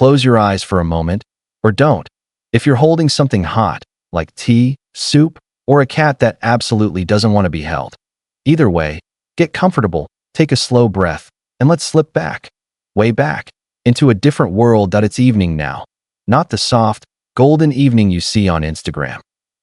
close your eyes for a moment, or don't. If you're holding something hot, like tea, soup, or a cat that absolutely doesn't want to be held. Either way, get comfortable, take a slow breath, and let's slip back, way back, into a different world. It's evening now. Not the soft, golden evening you see on Instagram.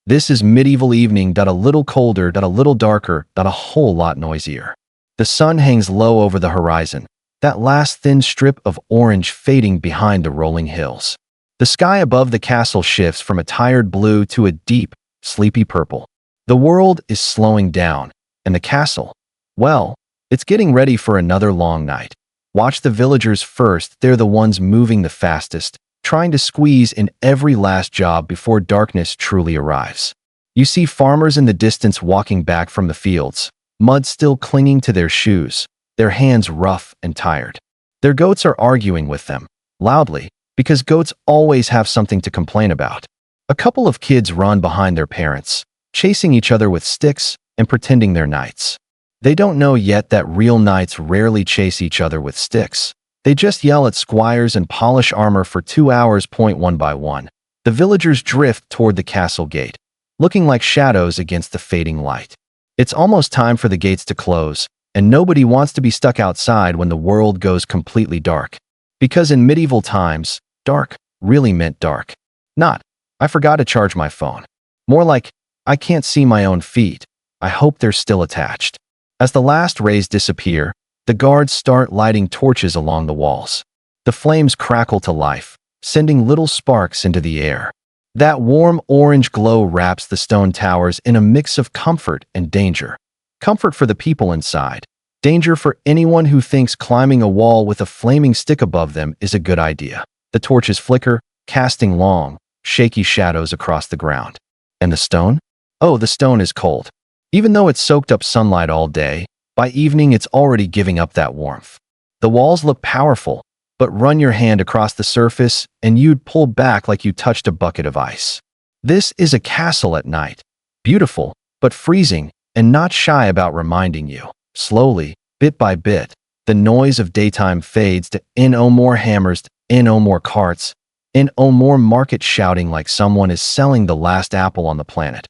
This is medieval evening. A little colder, a little darker, a whole lot noisier. The sun hangs low over the horizon, that last thin strip of orange fading behind the rolling hills. The sky above the castle shifts from a tired blue to a deep, sleepy purple. The world is slowing down, and the castle, well, it's getting ready for another long night. Watch the villagers first. They're the ones moving the fastest, trying to squeeze in every last job before darkness truly arrives. You see farmers in the distance walking back from the fields, mud still clinging to their shoes, their hands rough and tired. Their goats are arguing with them, loudly, because goats always have something to complain about. A couple of kids run behind their parents, chasing each other with sticks and pretending they're knights. They don't know yet that real knights rarely chase each other with sticks. They just yell at squires and polish armor for 2 hours. One by one, the villagers drift toward the castle gate, looking like shadows against the fading light. It's almost time for the gates to close, and nobody wants to be stuck outside when the world goes completely dark. Because in medieval times, dark really meant dark. Not, I forgot to charge my phone. More like, I can't see my own feet. I hope they're still attached. As the last rays disappear, the guards start lighting torches along the walls. The flames crackle to life, sending little sparks into the air. That warm orange glow wraps the stone towers in a mix of comfort and danger. Comfort for the people inside. Danger for anyone who thinks climbing a wall with a flaming stick above them is a good idea. The torches flicker, casting long, shaky shadows across the ground. And the stone? Oh, the stone is cold. Even though it's soaked up sunlight all day, by evening it's already giving up that warmth. The walls look powerful, but run your hand across the surface and you'd pull back like you touched a bucket of ice. This is a castle at night. Beautiful, but freezing, and not shy about reminding you. Slowly, bit by bit, the noise of daytime fades to no more hammers, no more carts, no more market shouting like someone is selling the last apple on the planet.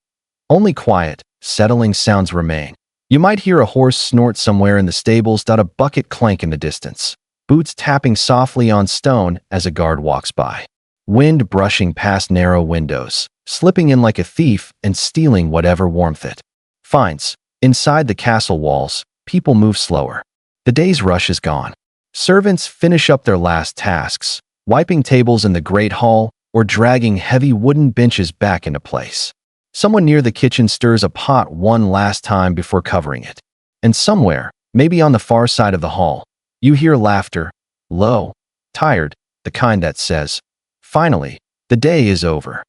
Only quiet, settling sounds remain. You might hear a horse snort somewhere in the stables. A bucket clank in the distance. Boots tapping softly on stone as a guard walks by. Wind brushing past narrow windows, slipping in like a thief and stealing whatever warmth it finds. Inside the castle walls, people move slower. The day's rush is gone. Servants finish up their last tasks, wiping tables in the great hall or dragging heavy wooden benches back into place. Someone near the kitchen stirs a pot one last time before covering it. And somewhere, maybe on the far side of the hall, you hear laughter, low, tired, the kind that says, "Finally, the day is over."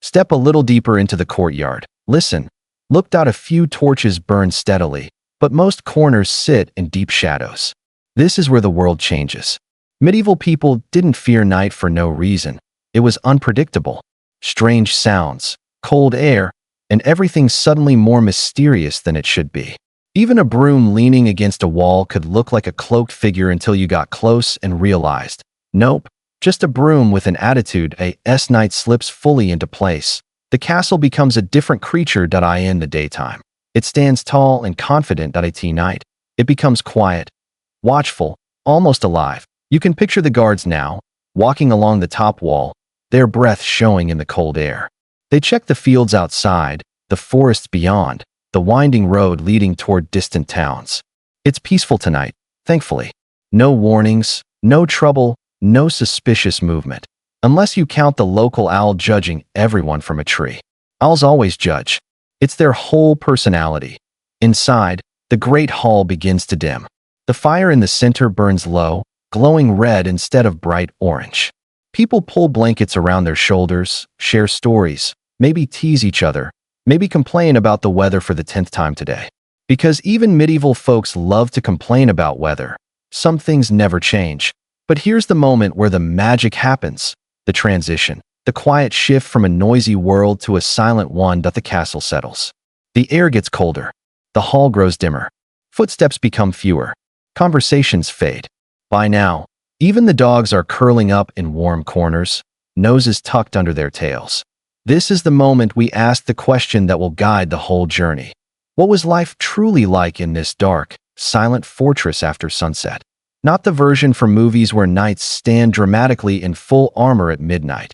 Step a little deeper into the courtyard. Listen. Look. A few torches burn steadily, but most corners sit in deep shadows. This is where the world changes. Medieval people didn't fear night for no reason. It was unpredictable. Strange sounds, cold air, and everything suddenly more mysterious than it should be. Even a broom leaning against a wall could look like a cloaked figure until you got close and realized, nope, just a broom with an attitude. As night slips fully into place, the castle becomes a different creature. In the daytime, it stands tall and confident. At night, it becomes quiet, watchful, almost alive. You can picture the guards now, walking along the top wall, their breath showing in the cold air. They check the fields outside, the forests beyond, the winding road leading toward distant towns. It's peaceful tonight, thankfully. No warnings, no trouble, no suspicious movement. Unless you count the local owl judging everyone from a tree. Owls always judge. It's their whole personality. Inside, the great hall begins to dim. The fire in the center burns low, glowing red instead of bright orange. People pull blankets around their shoulders, share stories, maybe tease each other, maybe complain about the weather for the 10th time today. Because even medieval folks love to complain about weather. Some things never change. But here's the moment where the magic happens. The transition. The quiet shift from a noisy world to a silent one. The castle settles. The air gets colder. The hall grows dimmer. Footsteps become fewer. Conversations fade. By now, Even the dogs are curling up in warm corners, noses tucked under their tails. This is the moment we ask the question that will guide the whole journey. What was life truly like in this dark, silent fortress after sunset? Not the version from movies where knights stand dramatically in full armor at midnight.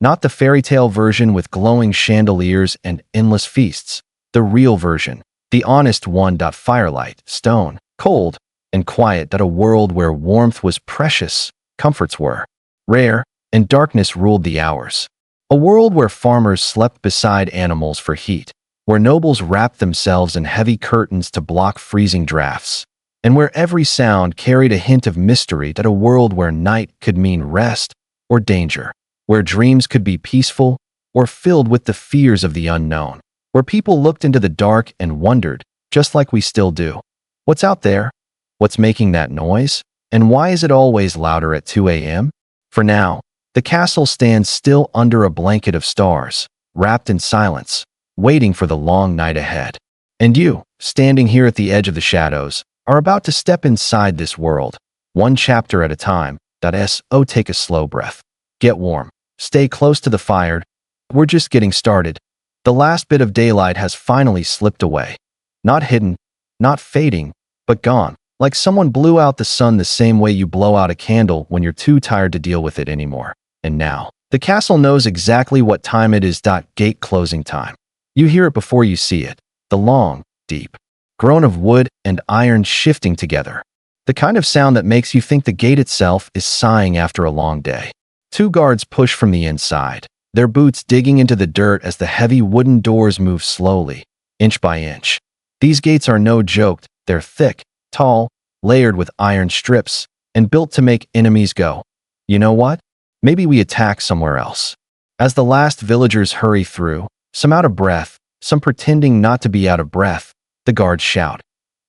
Not the fairy tale version with glowing chandeliers and endless feasts. The real version, the honest one. Firelight, stone, cold, and quiet. A world where warmth was precious, comforts were rare, and darkness ruled the hours. A world where farmers slept beside animals for heat, where nobles wrapped themselves in heavy curtains to block freezing drafts, and where every sound carried a hint of mystery. A world where night could mean rest or danger, where dreams could be peaceful or filled with the fears of the unknown, where people looked into the dark and wondered, just like we still do. What's out there? What's making that noise? And why is it always louder at 2 a.m.? For now, the castle stands still under a blanket of stars, wrapped in silence, waiting for the long night ahead. And you, standing here at the edge of the shadows, are about to step inside this world, one chapter at a time. So take a slow breath. Get warm. Stay close to the fire. We're just getting started. The last bit of daylight has finally slipped away. Not hidden, not fading, but gone. Like someone blew out the sun the same way you blow out a candle when you're too tired to deal with it anymore. And now, the castle knows exactly what time it is. Gate closing time. You hear it before you see it. The long, deep groan of wood and iron shifting together. The kind of sound that makes you think the gate itself is sighing after a long day. Two guards push from the inside, their boots digging into the dirt as the heavy wooden doors move slowly, inch by inch. These gates are no joke. They're thick, tall, layered with iron strips, and built to make enemies go, "You know what? Maybe we attack somewhere else." As the last villagers hurry through, some out of breath, some pretending not to be out of breath, the guards shout,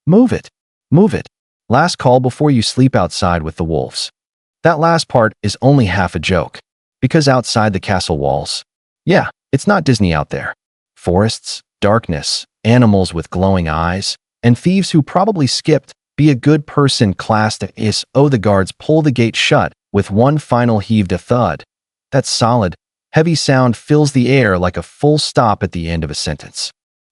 "Move it! Move it! Last call before you sleep outside with the wolves." That last part is only half a joke, because outside the castle walls, yeah, it's not Disney out there. Forests, darkness, animals with glowing eyes, and thieves who probably skipped "Be a good person" class to the guards pull the gate shut with one final heaved a thud. That solid, heavy sound fills the air like a full stop at the end of a sentence.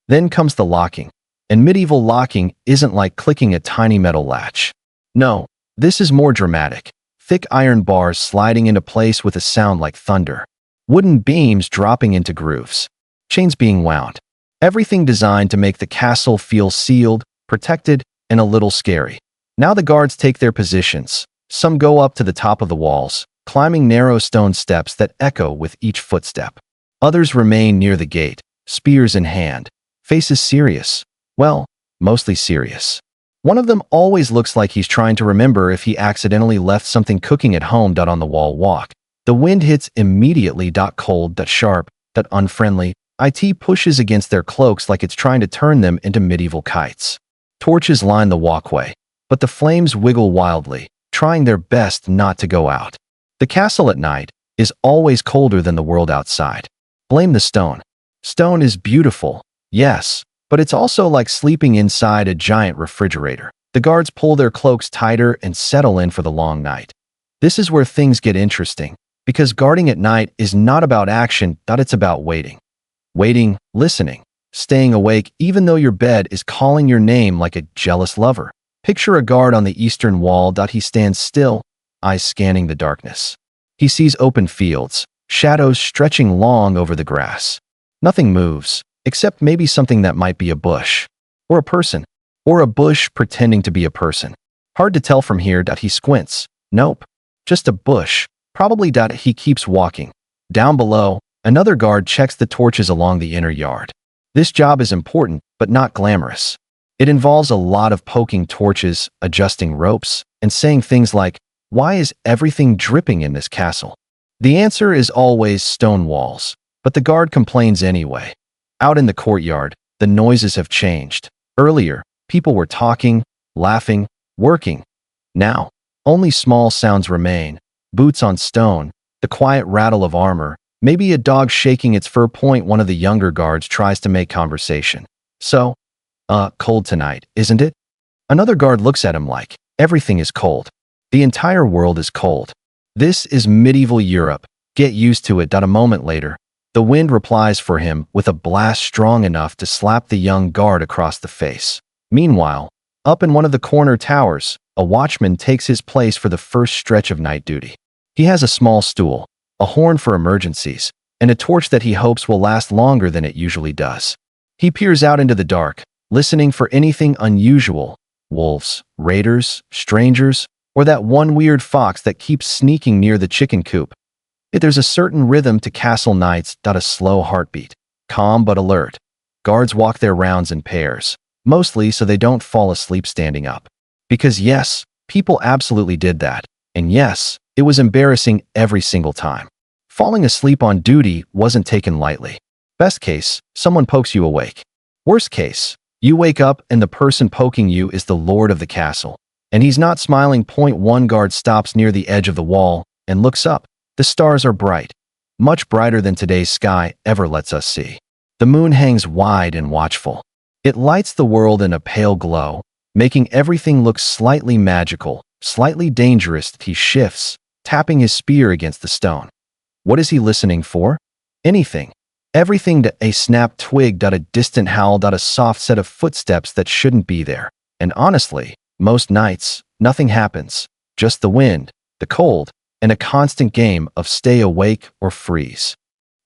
Then comes the locking, and medieval locking isn't like clicking a tiny metal latch. No, this is more dramatic. Thick iron bars sliding into place with a sound like thunder. Wooden beams dropping into grooves. Chains being wound. Everything designed to make the castle feel sealed, protected, and a little scary. Now the guards take their positions. Some go up to the top of the walls, climbing narrow stone steps that echo with each footstep. Others remain near the gate, spears in hand, faces serious. Well, mostly serious. One of them always looks like he's trying to remember if he accidentally left something cooking at home. On the wall walk. The wind hits immediately. Cold, sharp, unfriendly. It pushes against their cloaks like it's trying to turn them into medieval kites. Torches line the walkway, but the flames wiggle wildly, trying their best not to go out. The castle at night is always colder than the world outside. Blame the stone. Stone is beautiful, yes, but it's also like sleeping inside a giant refrigerator. The guards pull their cloaks tighter and settle in for the long night. This is where things get interesting, because guarding at night is not about action, it's about waiting. Waiting, listening, staying awake even though your bed is calling your name like a jealous lover. Picture a guard on the eastern wall. He stands still, eyes scanning the darkness. He sees open fields, shadows stretching long over the grass. Nothing moves, except maybe something that might be a bush. Or a person. Or a bush pretending to be a person. Hard to tell from here. He squints. Nope. Just a bush. Probably. He keeps walking. Down below, another guard checks the torches along the inner yard. This job is important, but not glamorous. It involves a lot of poking torches, adjusting ropes, and saying things like, "Why is everything dripping in this castle?" The answer is always stone walls, but the guard complains anyway. Out in the courtyard, the noises have changed. Earlier, people were talking, laughing, working. Now, only small sounds remain. Boots on stone, the quiet rattle of armor, maybe a dog shaking its fur. One of the younger guards tries to make conversation. "So, cold tonight, isn't it?" Another guard looks at him like, "Everything is cold." The entire world is cold. This is medieval Europe. Get used to it. A moment later, the wind replies for him with a blast strong enough to slap the young guard across the face. Meanwhile, up in one of the corner towers, a watchman takes his place for the first stretch of night duty. He has a small stool, a horn for emergencies, and a torch that he hopes will last longer than it usually does. He peers out into the dark, listening for anything unusual: wolves, raiders, strangers, or that one weird fox that keeps sneaking near the chicken coop. There's a certain rhythm to castle nights. A slow heartbeat, calm but alert. Guards walk their rounds in pairs, mostly so they don't fall asleep standing up. Because yes, people absolutely did that, and yes, it was embarrassing every single time. Falling asleep on duty wasn't taken lightly. Best case, someone pokes you awake. Worst case, you wake up and the person poking you is the lord of the castle. And he's not smiling. One guard stops near the edge of the wall and looks up. The stars are bright, much brighter than today's sky ever lets us see. The moon hangs wide and watchful. It lights the world in a pale glow, making everything look slightly magical, slightly dangerous. He shifts, tapping his spear against the stone. What is he listening for? Anything. Everything. A snapped twig. A distant howl. A soft set of footsteps that shouldn't be there. And honestly, most nights, nothing happens. Just the wind, the cold, and a constant game of stay awake or freeze.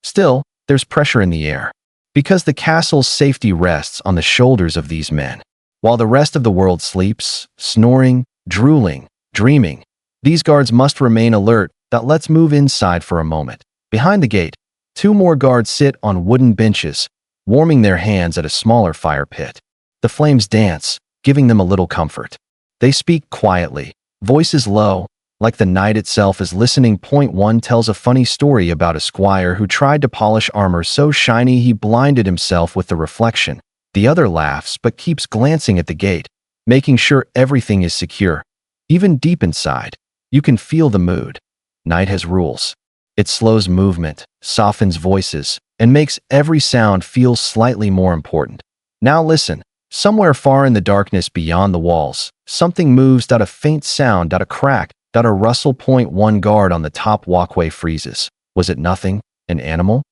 Still, there's pressure in the air, because the castle's safety rests on the shoulders of these men. While the rest of the world sleeps, snoring, drooling, dreaming, these guards must remain alert. Let's move inside for a moment. Behind the gate, 2 more guards sit on wooden benches, warming their hands at a smaller fire pit. The flames dance, giving them a little comfort. They speak quietly, voices low, like the night itself is listening. One tells a funny story about a squire who tried to polish armor so shiny he blinded himself with the reflection. The other laughs but keeps glancing at the gate, making sure everything is secure. Even deep inside, you can feel the mood. Night has rules. It slows movement, softens voices, and makes every sound feel slightly more important. Now listen. Somewhere far in the darkness beyond the walls, something moves. A faint sound. A crack. A rustle. One guard on the top walkway freezes. Was it nothing? An animal?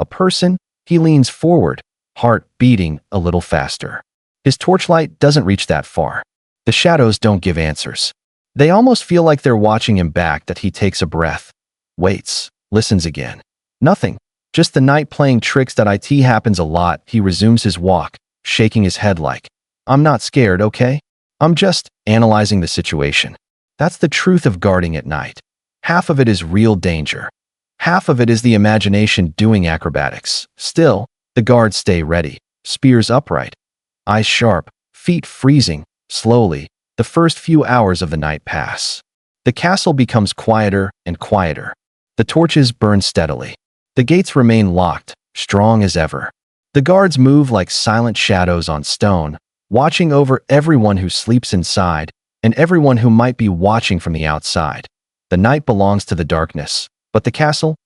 A person? He leans forward, heart beating a little faster. His torchlight doesn't reach that far. The shadows don't give answers. They almost feel like they're watching him back. He takes a breath, waits, listens again. Nothing. Just the night playing tricks. It happens a lot. He resumes his walk, shaking his head like, I'm not scared, okay? I'm just analyzing the situation. That's the truth of guarding at night. Half of it is real danger. Half of it is the imagination doing acrobatics. Still, the guards stay ready, spears upright, eyes sharp, feet freezing. Slowly, the first few hours of the night pass. The castle becomes quieter and quieter. The torches burn steadily. The gates remain locked, strong as ever. The guards move like silent shadows on stone, watching over everyone who sleeps inside and everyone who might be watching from the outside. The night belongs to the darkness, but the castle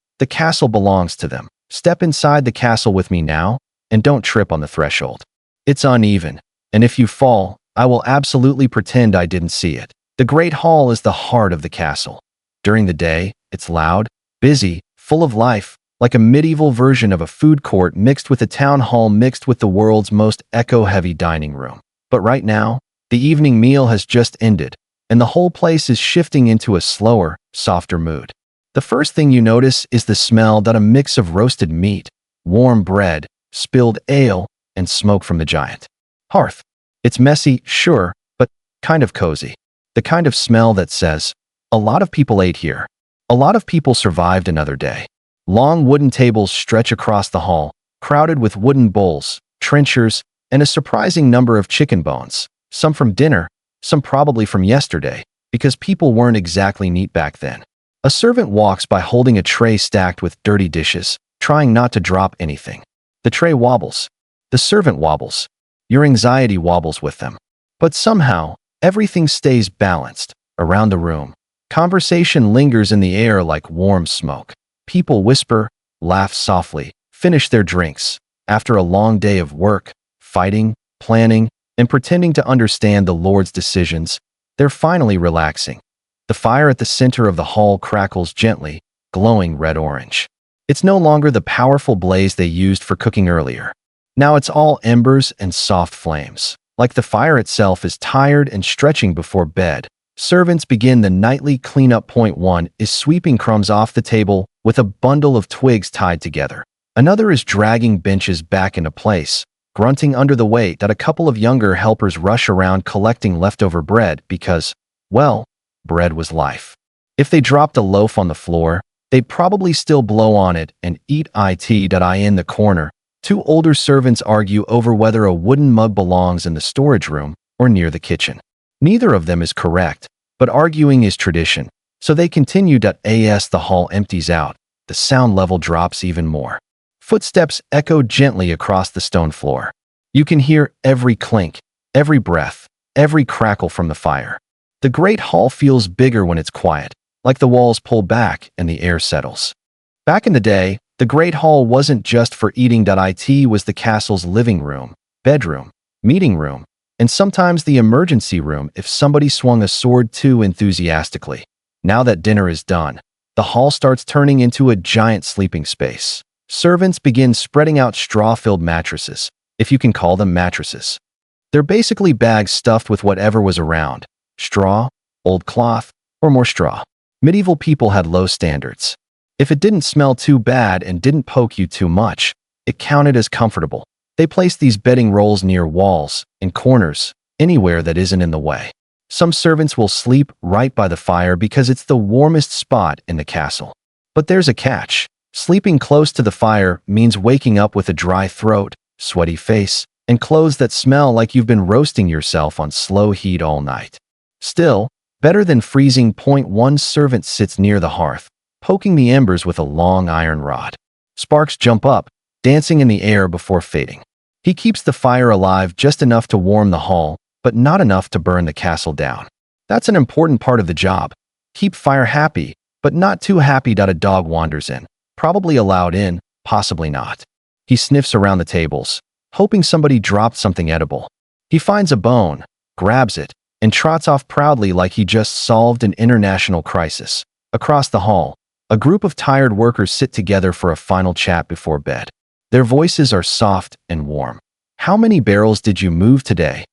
belongs to them. Step inside the castle with me now, and don't trip on the threshold. It's uneven, and if you fall, I will absolutely pretend I didn't see it. The Great Hall is the heart of the castle. During the day, it's loud, busy, full of life, like a medieval version of a food court mixed with a town hall mixed with the world's most echo-heavy dining room. But right now, the evening meal has just ended, and the whole place is shifting into a slower, softer mood. The first thing you notice is the smell. A mix of roasted meat, warm bread, spilled ale, and smoke from the giant hearth. It's messy, sure, but kind of cozy. The kind of smell that says, a lot of people ate here. A lot of people survived another day. Long wooden tables stretch across the hall, crowded with wooden bowls, trenchers, and a surprising number of chicken bones. Some from dinner, some probably from yesterday, because people weren't exactly neat back then. A servant walks by holding a tray stacked with dirty dishes, trying not to drop anything. The tray wobbles. The servant wobbles. Your anxiety wobbles with them. But somehow, everything stays balanced. Around the room, conversation lingers in the air like warm smoke. People whisper, laugh softly, finish their drinks. After a long day of work, fighting, planning, and pretending to understand the Lord's decisions, they're finally relaxing. The fire at the center of the hall crackles gently, glowing red-orange. It's no longer the powerful blaze they used for cooking earlier. Now it's all embers and soft flames. Like the fire itself is tired and stretching before bed, servants begin the nightly cleanup. Point one is sweeping crumbs off the table with a bundle of twigs tied together. Another is dragging benches back into place, grunting under the weight that a couple of younger helpers rush around collecting leftover bread because, well, bread was life. If they dropped a loaf on the floor, they'd probably still blow on it and eat it. In the corner, two older servants argue over whether a wooden mug belongs in the storage room or near the kitchen. Neither of them is correct, but arguing is tradition, so they continue. As the hall empties out, the sound level drops even more. Footsteps echo gently across the stone floor. You can hear every clink, every breath, every crackle from the fire. The great hall feels bigger when it's quiet, like the walls pull back and the air settles. Back in the day, the great hall wasn't just for eating. It was the castle's living room, bedroom, meeting room, and sometimes the emergency room if somebody swung a sword too enthusiastically. Now that dinner is done, the hall starts turning into a giant sleeping space. Servants begin spreading out straw-filled mattresses, if you can call them mattresses. They're basically bags stuffed with whatever was around: straw, old cloth, or more straw. Medieval people had low standards. If it didn't smell too bad and didn't poke you too much, it counted as comfortable. They placed these bedding rolls near walls, in corners, anywhere that isn't in the way. Some servants will sleep right by the fire because it's the warmest spot in the castle. But there's a catch. Sleeping close to the fire means waking up with a dry throat, sweaty face, and clothes that smell like you've been roasting yourself on slow heat all night. Still, better than freezing. One servant sits near the hearth, poking the embers with a long iron rod. Sparks jump up, dancing in the air before fading. He keeps the fire alive just enough to warm the hall, but not enough to burn the castle down. That's an important part of the job. Keep fire happy, but not too happy. A dog wanders in, probably allowed in, possibly not. He sniffs around the tables, hoping somebody dropped something edible. He finds a bone, grabs it, and trots off proudly like he just solved an international crisis. Across the hall, a group of tired workers sit together for a final chat before bed. Their voices are soft and warm. How many barrels did you move today?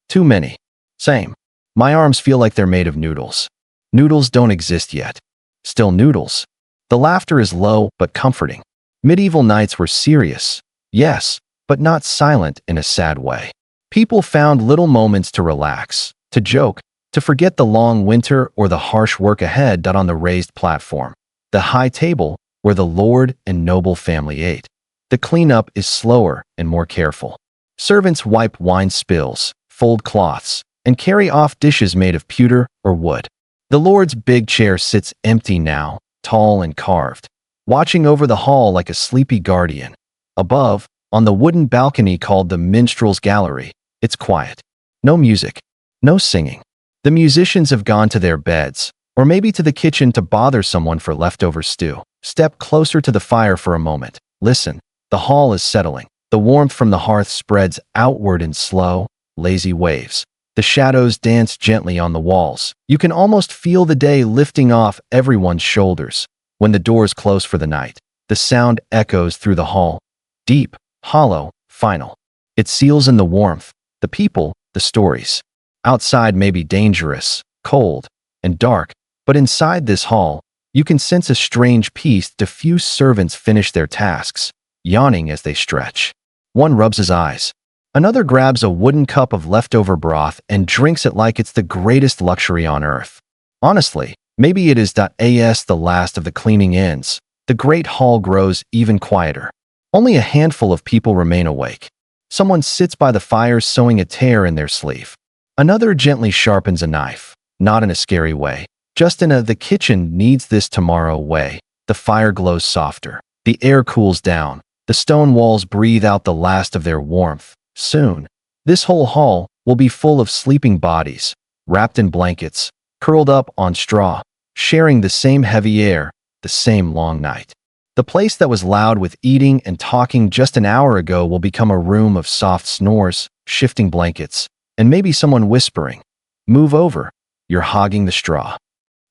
Too many. Same. My arms feel like they're made of noodles. Noodles don't exist yet. Still noodles. The laughter is low but comforting. Medieval nights were serious, yes, but not silent in a sad way. People found little moments to relax, to joke, to forget the long winter or the harsh work ahead. On the raised platform, the high table where the lord and noble family ate, the cleanup is slower and more careful. Servants wipe wine spills, fold cloths, and carry off dishes made of pewter or wood. The lord's big chair sits empty now, tall and carved, watching over the hall like a sleepy guardian. Above, on the wooden balcony called the minstrel's gallery, it's quiet. No music, no singing. The musicians have gone to their beds, or maybe to the kitchen to bother someone for leftover stew. Step closer to the fire for a moment. Listen, the hall is settling. The warmth from the hearth spreads outward in slow, lazy waves. The shadows dance gently on the walls. You can almost feel the day lifting off everyone's shoulders. When the doors close for the night, the sound echoes through the hall. Deep, hollow, final. It seals in the warmth, the people, the stories. Outside may be dangerous, cold, and dark, but inside this hall, you can sense a strange peace. Few servants finish their tasks, yawning as they stretch. One rubs his eyes. Another grabs a wooden cup of leftover broth and drinks it like it's the greatest luxury on earth. Honestly, maybe it is. As the last of the cleaning ends, the great hall grows even quieter. Only a handful of people remain awake. Someone sits by the fire sewing a tear in their sleeve. Another gently sharpens a knife, not in a scary way, just in a "the kitchen needs this tomorrow" way. The fire glows softer. The air cools down. The stone walls breathe out the last of their warmth. Soon, this whole hall will be full of sleeping bodies, wrapped in blankets, curled up on straw, sharing the same heavy air, the same long night. The place that was loud with eating and talking just an hour ago will become a room of soft snores, shifting blankets, and maybe someone whispering, "Move over, you're hogging the straw."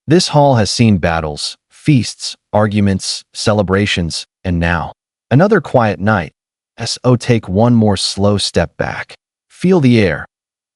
This hall has seen battles, feasts, arguments, celebrations, and now, another quiet night. So take one more slow step back. Feel the air.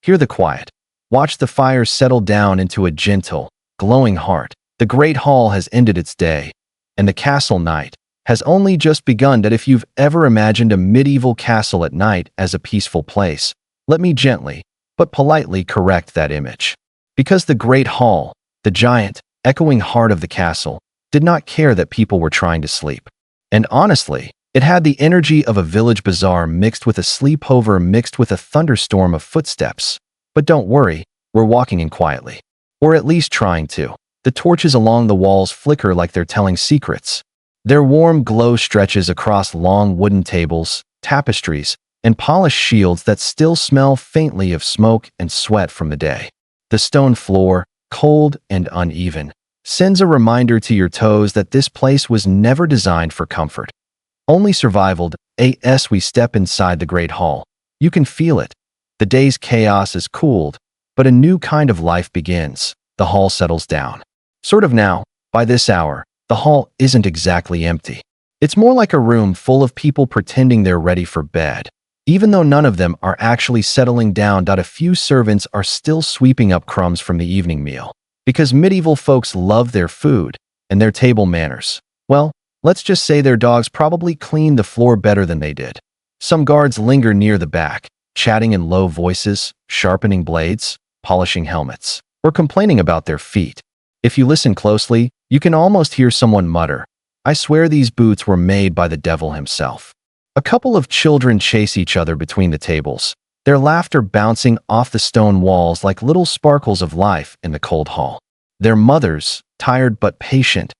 Hear the quiet. Watch the fire settle down into a gentle, glowing heart. The great hall has ended its day, and the castle night has only just begun. That if you've ever imagined a medieval castle at night as a peaceful place, let me gently, but politely correct that image. Because the great hall, the giant, echoing heart of the castle, did not care that people were trying to sleep. And honestly, it had the energy of a village bazaar mixed with a sleepover mixed with a thunderstorm of footsteps. But don't worry, we're walking in quietly. Or at least trying to. The torches along the walls flicker like they're telling secrets. Their warm glow stretches across long wooden tables, tapestries, and polished shields that still smell faintly of smoke and sweat from the day. The stone floor, cold and uneven, sends a reminder to your toes that this place was never designed for comfort. Only survival. As we step inside the great hall, you can feel it. The day's chaos is cooled, but a new kind of life begins. The hall settles down. Sort of now, by this hour, the hall isn't exactly empty. It's more like a room full of people pretending they're ready for bed, even though none of them are actually settling down. A few servants are still sweeping up crumbs from the evening meal, because medieval folks love their food and their table manners. Well, let's just say their dogs probably cleaned the floor better than they did. Some guards linger near the back, chatting in low voices, sharpening blades, polishing helmets, or complaining about their feet. If you listen closely, you can almost hear someone mutter, "I swear these boots were made by the devil himself." A couple of children chase each other between the tables, their laughter bouncing off the stone walls like little sparkles of life in the cold hall. Their mothers, tired but patient,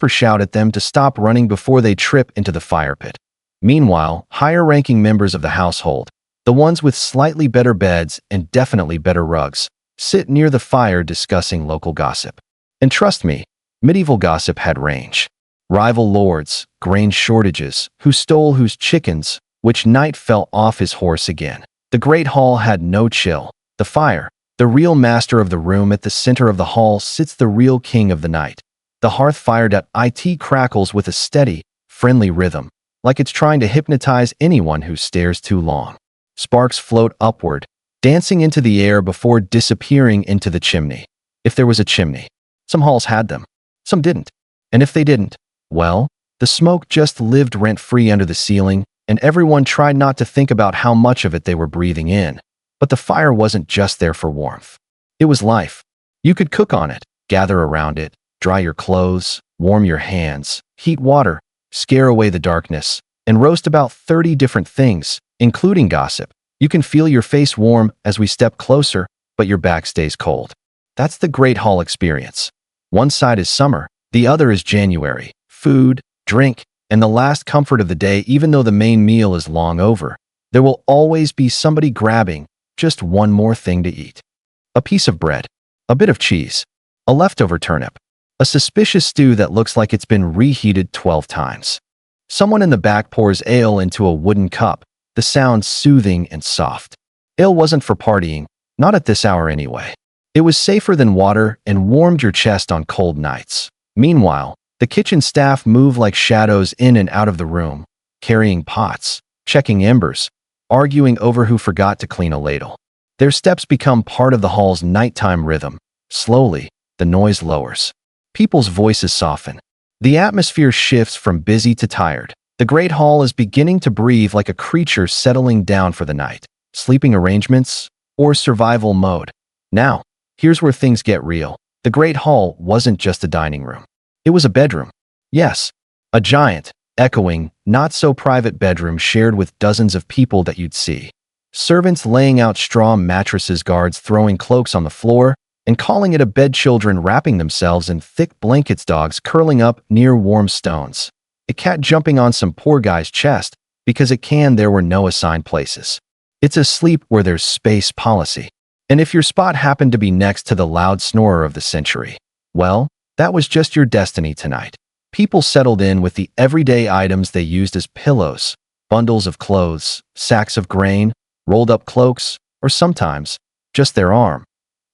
shout at them to stop running before they trip into the fire pit. Meanwhile, higher-ranking members of the household, the ones with slightly better beds and definitely better rugs, sit near the fire discussing local gossip. And trust me, medieval gossip had range. Rival lords, grain shortages, who stole whose chickens, which knight fell off his horse again. The great hall had no chill. The fire, the real master of the room. At the center of the hall sits the real king of the night. The hearth fired at it crackles with a steady, friendly rhythm, like it's trying to hypnotize anyone who stares too long. Sparks float upward, dancing into the air before disappearing into the chimney. If there was a chimney. Some halls had them, some didn't. And if they didn't, well, the smoke just lived rent-free under the ceiling, and everyone tried not to think about how much of it they were breathing in. But the fire wasn't just there for warmth. It was life. You could cook on it, gather around it, dry your clothes, warm your hands, heat water, scare away the darkness, and roast about 30 different things, including gossip. You can feel your face warm as we step closer, but your back stays cold. That's the Great Hall experience. One side is summer, the other is January. Food, drink, and the last comfort of the day. Even though the main meal is long over, there will always be somebody grabbing just one more thing to eat. A piece of bread, a bit of cheese, a leftover turnip, a suspicious stew that looks like it's been reheated 12 times. Someone in the back pours ale into a wooden cup, the sound soothing and soft. Ale wasn't for partying, not at this hour anyway. It was safer than water and warmed your chest on cold nights. Meanwhile, the kitchen staff move like shadows in and out of the room, carrying pots, checking embers, arguing over who forgot to clean a ladle. Their steps become part of the hall's nighttime rhythm. Slowly, the noise lowers. People's voices soften. The atmosphere shifts from busy to tired. The great hall is beginning to breathe like a creature settling down for the night. Sleeping arrangements or survival mode. Now, here's where things get real. The great hall wasn't just a dining room. It was a bedroom. Yes, a giant, echoing, not-so-private bedroom shared with dozens of people that you'd see. Servants laying out straw mattresses, guards throwing cloaks on the floor, and calling it a bed, children wrapping themselves in thick blankets, dogs curling up near warm stones, a cat jumping on some poor guy's chest because there were no assigned places. It's a sleep where there's space policy. And if your spot happened to be next to the loud snorer of the century, well, that was just your destiny tonight. People settled in with the everyday items they used as pillows, bundles of clothes, sacks of grain, rolled up cloaks, or sometimes just their arm.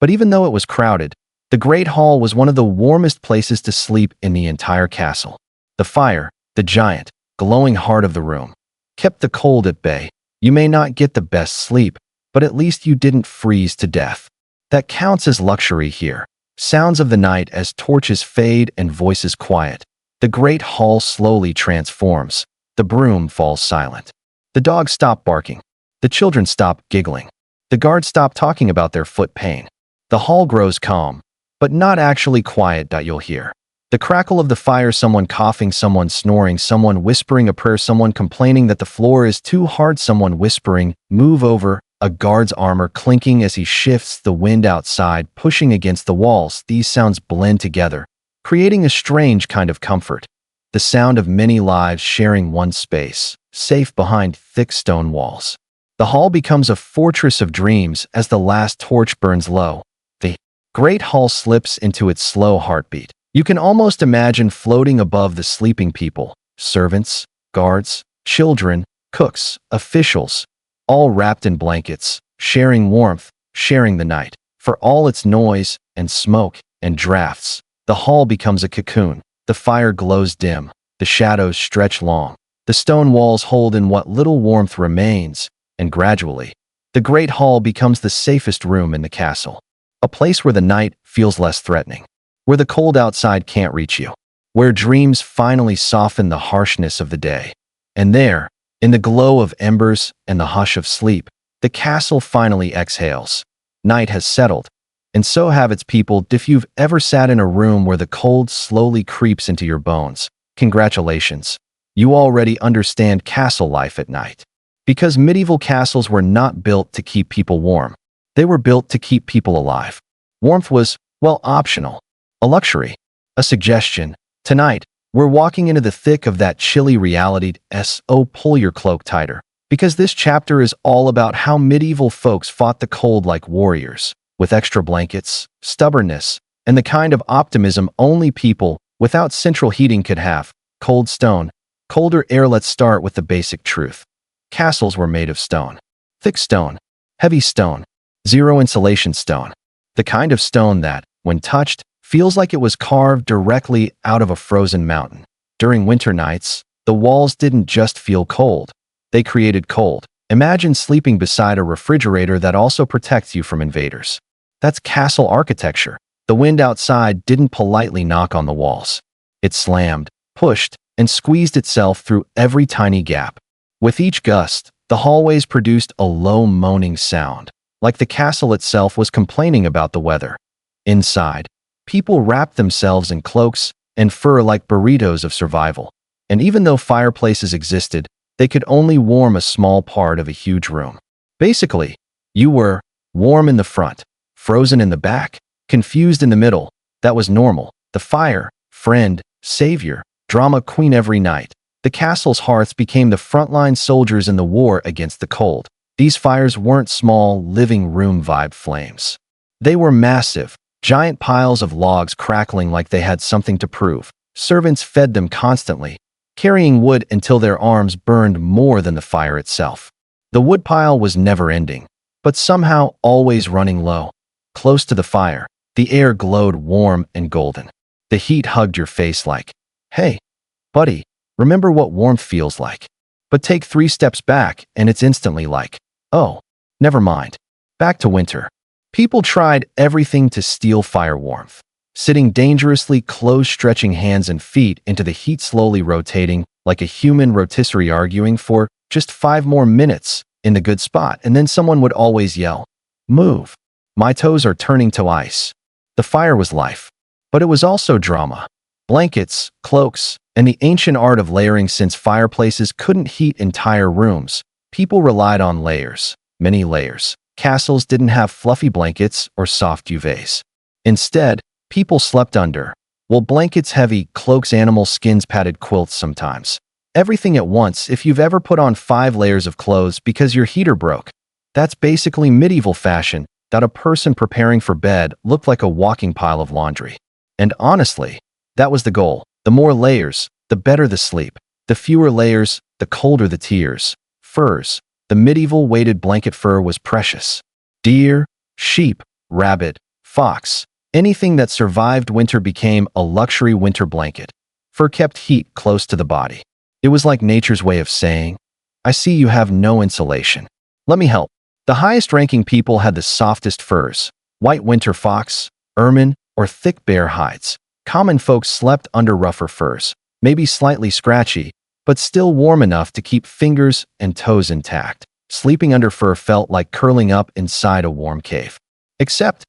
But even though it was crowded, The Great Hall was one of the warmest places to sleep in the entire castle. The fire, the giant, glowing heart of the room, kept the cold at bay. You may not get the best sleep, but at least you didn't freeze to death. That counts as luxury here. Sounds of the night as torches fade and voices quiet. The Great Hall slowly transforms. The broom falls silent. The dogs stop barking. The children stop giggling. The guards stop talking about their foot pain. The hall grows calm, but not actually quiet. You'll hear the crackle of the fire, someone coughing, someone snoring, someone whispering a prayer, someone complaining that the floor is too hard, someone whispering, "Move over," a guard's armor clinking as he shifts, the wind outside pushing against the walls. These sounds blend together, creating a strange kind of comfort. The sound of many lives sharing one space, safe behind thick stone walls. The hall becomes a fortress of dreams as the last torch burns low. The Great Hall slips into its slow heartbeat. You can almost imagine floating above the sleeping people, servants, guards, children, cooks, officials, all wrapped in blankets, sharing warmth, sharing the night. For all its noise and smoke and drafts, the hall becomes a cocoon. The fire glows dim, the shadows stretch long, the stone walls hold in what little warmth remains, and gradually, the Great Hall becomes the safest room in the castle. A place where the night feels less threatening, where the cold outside can't reach you, where dreams finally soften the harshness of the day. And there, in the glow of embers and the hush of sleep, the castle finally exhales. Night has settled, and so have its people. If you've ever sat in a room where the cold slowly creeps into your bones, congratulations. You already understand castle life at night. Because medieval castles were not built to keep people warm. They were built to keep people alive. Warmth was, well, optional. A luxury. A suggestion. Tonight, we're walking into the thick of that chilly reality. So pull your cloak tighter. Because this chapter is all about how medieval folks fought the cold like warriors, with extra blankets, stubbornness, and the kind of optimism only people without central heating could have. Cold stone, colder air. Let's start with the basic truth. Castles were made of stone. Thick stone, heavy stone, zero insulation stone. The kind of stone that, when touched, feels like it was carved directly out of a frozen mountain. During winter nights, the walls didn't just feel cold. They created cold. Imagine sleeping beside a refrigerator that also protects you from invaders. That's castle architecture. The wind outside didn't politely knock on the walls. It slammed, pushed, and squeezed itself through every tiny gap. With each gust, the hallways produced a low moaning sound, like the castle itself was complaining about the weather. Inside, people wrapped themselves in cloaks and fur like burritos of survival. And even though fireplaces existed, they could only warm a small part of a huge room. Basically, you were warm in the front, frozen in the back, confused in the middle. That was normal. The fire, friend, savior, drama queen. Every night, the castle's hearths became the frontline soldiers in the war against the cold. These fires weren't small, living room vibe flames. They were massive, giant piles of logs crackling like they had something to prove. Servants fed them constantly, carrying wood until their arms burned more than the fire itself. The woodpile was never ending, but somehow always running low. Close to the fire, the air glowed warm and golden. The heat hugged your face like, "Hey, buddy, remember what warmth feels like." But take 3 steps back and it's instantly like, "Oh, never mind." Back to winter. People tried everything to steal fire warmth. Sitting dangerously close, stretching hands and feet into the heat, slowly rotating like a human rotisserie, arguing for just 5 more minutes in the good spot, and then someone would always yell, "Move. My toes are turning to ice." The fire was life, but it was also drama. Blankets, cloaks, and the ancient art of layering. Since fireplaces couldn't heat entire rooms, people relied on layers, many layers. Castles didn't have fluffy blankets or soft duvets. Instead, people slept under, well, blankets, heavy cloaks, animal skins, padded quilts, sometimes everything at once. If you've ever put on 5 layers of clothes because your heater broke, that's basically medieval fashion. That a person preparing for bed looked like a walking pile of laundry. And honestly, that was the goal. The more layers, the better the sleep. The fewer layers, the colder the tears. Furs. The medieval weighted blanket fur was precious. Deer, sheep, rabbit, fox, Anything that survived winter became a luxury winter blanket. Fur kept heat close to the body. It was like nature's way of saying, I see you have no insulation. Let me help. The highest-ranking people had the softest furs, white winter fox, ermine, or thick bear hides. Common folks slept under rougher furs, maybe slightly scratchy, but still warm enough to keep fingers and toes intact. Sleeping under fur felt like curling up inside a warm cave. Except,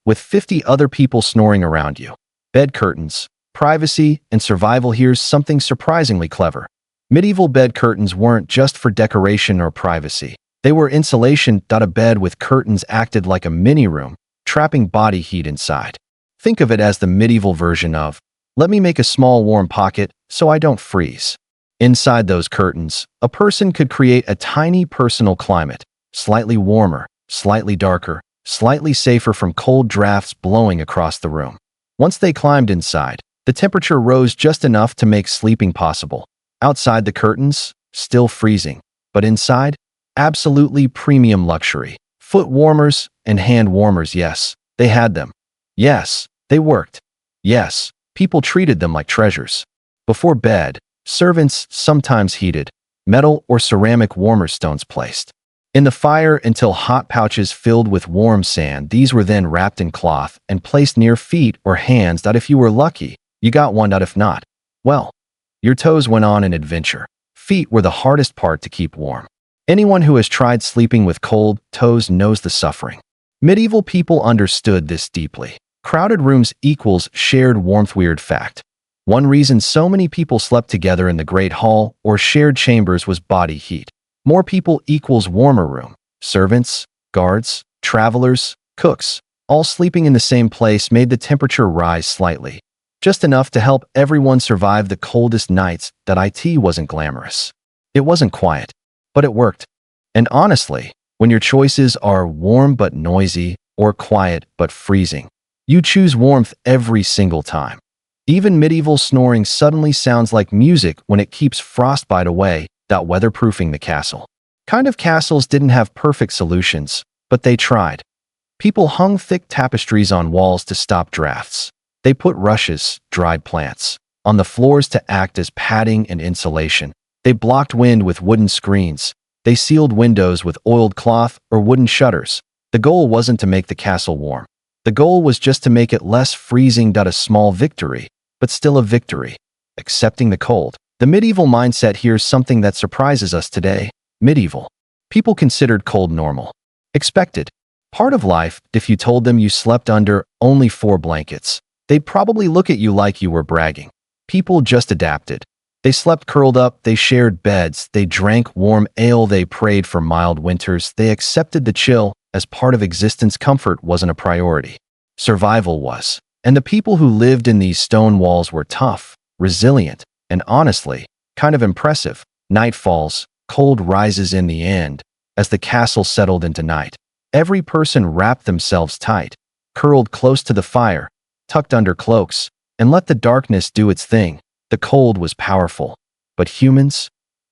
with 50 other people snoring around you. Bed curtains, privacy, and survival. Here's something surprisingly clever. Medieval bed curtains weren't just for decoration or privacy. They were insulation. A bed with curtains acted like a mini-room, trapping body heat inside. Think of it as the medieval version of, let me make a small warm pocket so I don't freeze. Inside those curtains, a person could create a tiny personal climate, slightly warmer, slightly darker, slightly safer from cold drafts blowing across the room. Once they climbed inside, the temperature rose just enough to make sleeping possible. Outside the curtains, still freezing, but inside, absolutely premium luxury. Foot warmers and hand warmers, yes, they had them. Yes, they worked. Yes, people treated them like treasures. Before bed, servants sometimes heated metal or ceramic warmer stones placed in the fire until hot pouches filled with warm sand. These were then wrapped in cloth and placed near feet or hands. If you were lucky, you got one. If not, well, your toes went on an adventure. Feet were the hardest part to keep warm. Anyone who has tried sleeping with cold toes knows the suffering. Medieval people understood this deeply. Crowded rooms equals shared warmth. Weird fact. One reason so many people slept together in the Great Hall or shared chambers was body heat. More people equals warmer room. Servants, guards, travelers, cooks, all sleeping in the same place made the temperature rise slightly, just enough to help everyone survive the coldest nights. It wasn't glamorous. It wasn't quiet, but it worked. And honestly, when your choices are warm but noisy or quiet but freezing, you choose warmth every single time. Even medieval snoring suddenly sounds like music when it keeps frostbite away. Weatherproofing the castle. Kind of castles didn't have perfect solutions, but they tried. People hung thick tapestries on walls to stop drafts. They put rushes, dried plants, on the floors to act as padding and insulation. They blocked wind with wooden screens. They sealed windows with oiled cloth or wooden shutters. The goal wasn't to make the castle warm. The goal was just to make it less freezing. A small victory, but still a victory. Accepting the cold. The medieval mindset. Here's something that surprises us today. Medieval people considered cold normal. Expected. Part of life. If you told them you slept under only 4 blankets, they'd probably look at you like you were bragging. People just adapted. They slept curled up, they shared beds, they drank warm ale, they prayed for mild winters, they accepted the chill as part of existence. Comfort wasn't a priority. Survival was. And the people who lived in these stone walls were tough, resilient, and honestly, kind of impressive. Night falls, cold rises in the end. As the castle settled into night, every person wrapped themselves tight, curled close to the fire, tucked under cloaks, and let the darkness do its thing. The cold was powerful, but humans,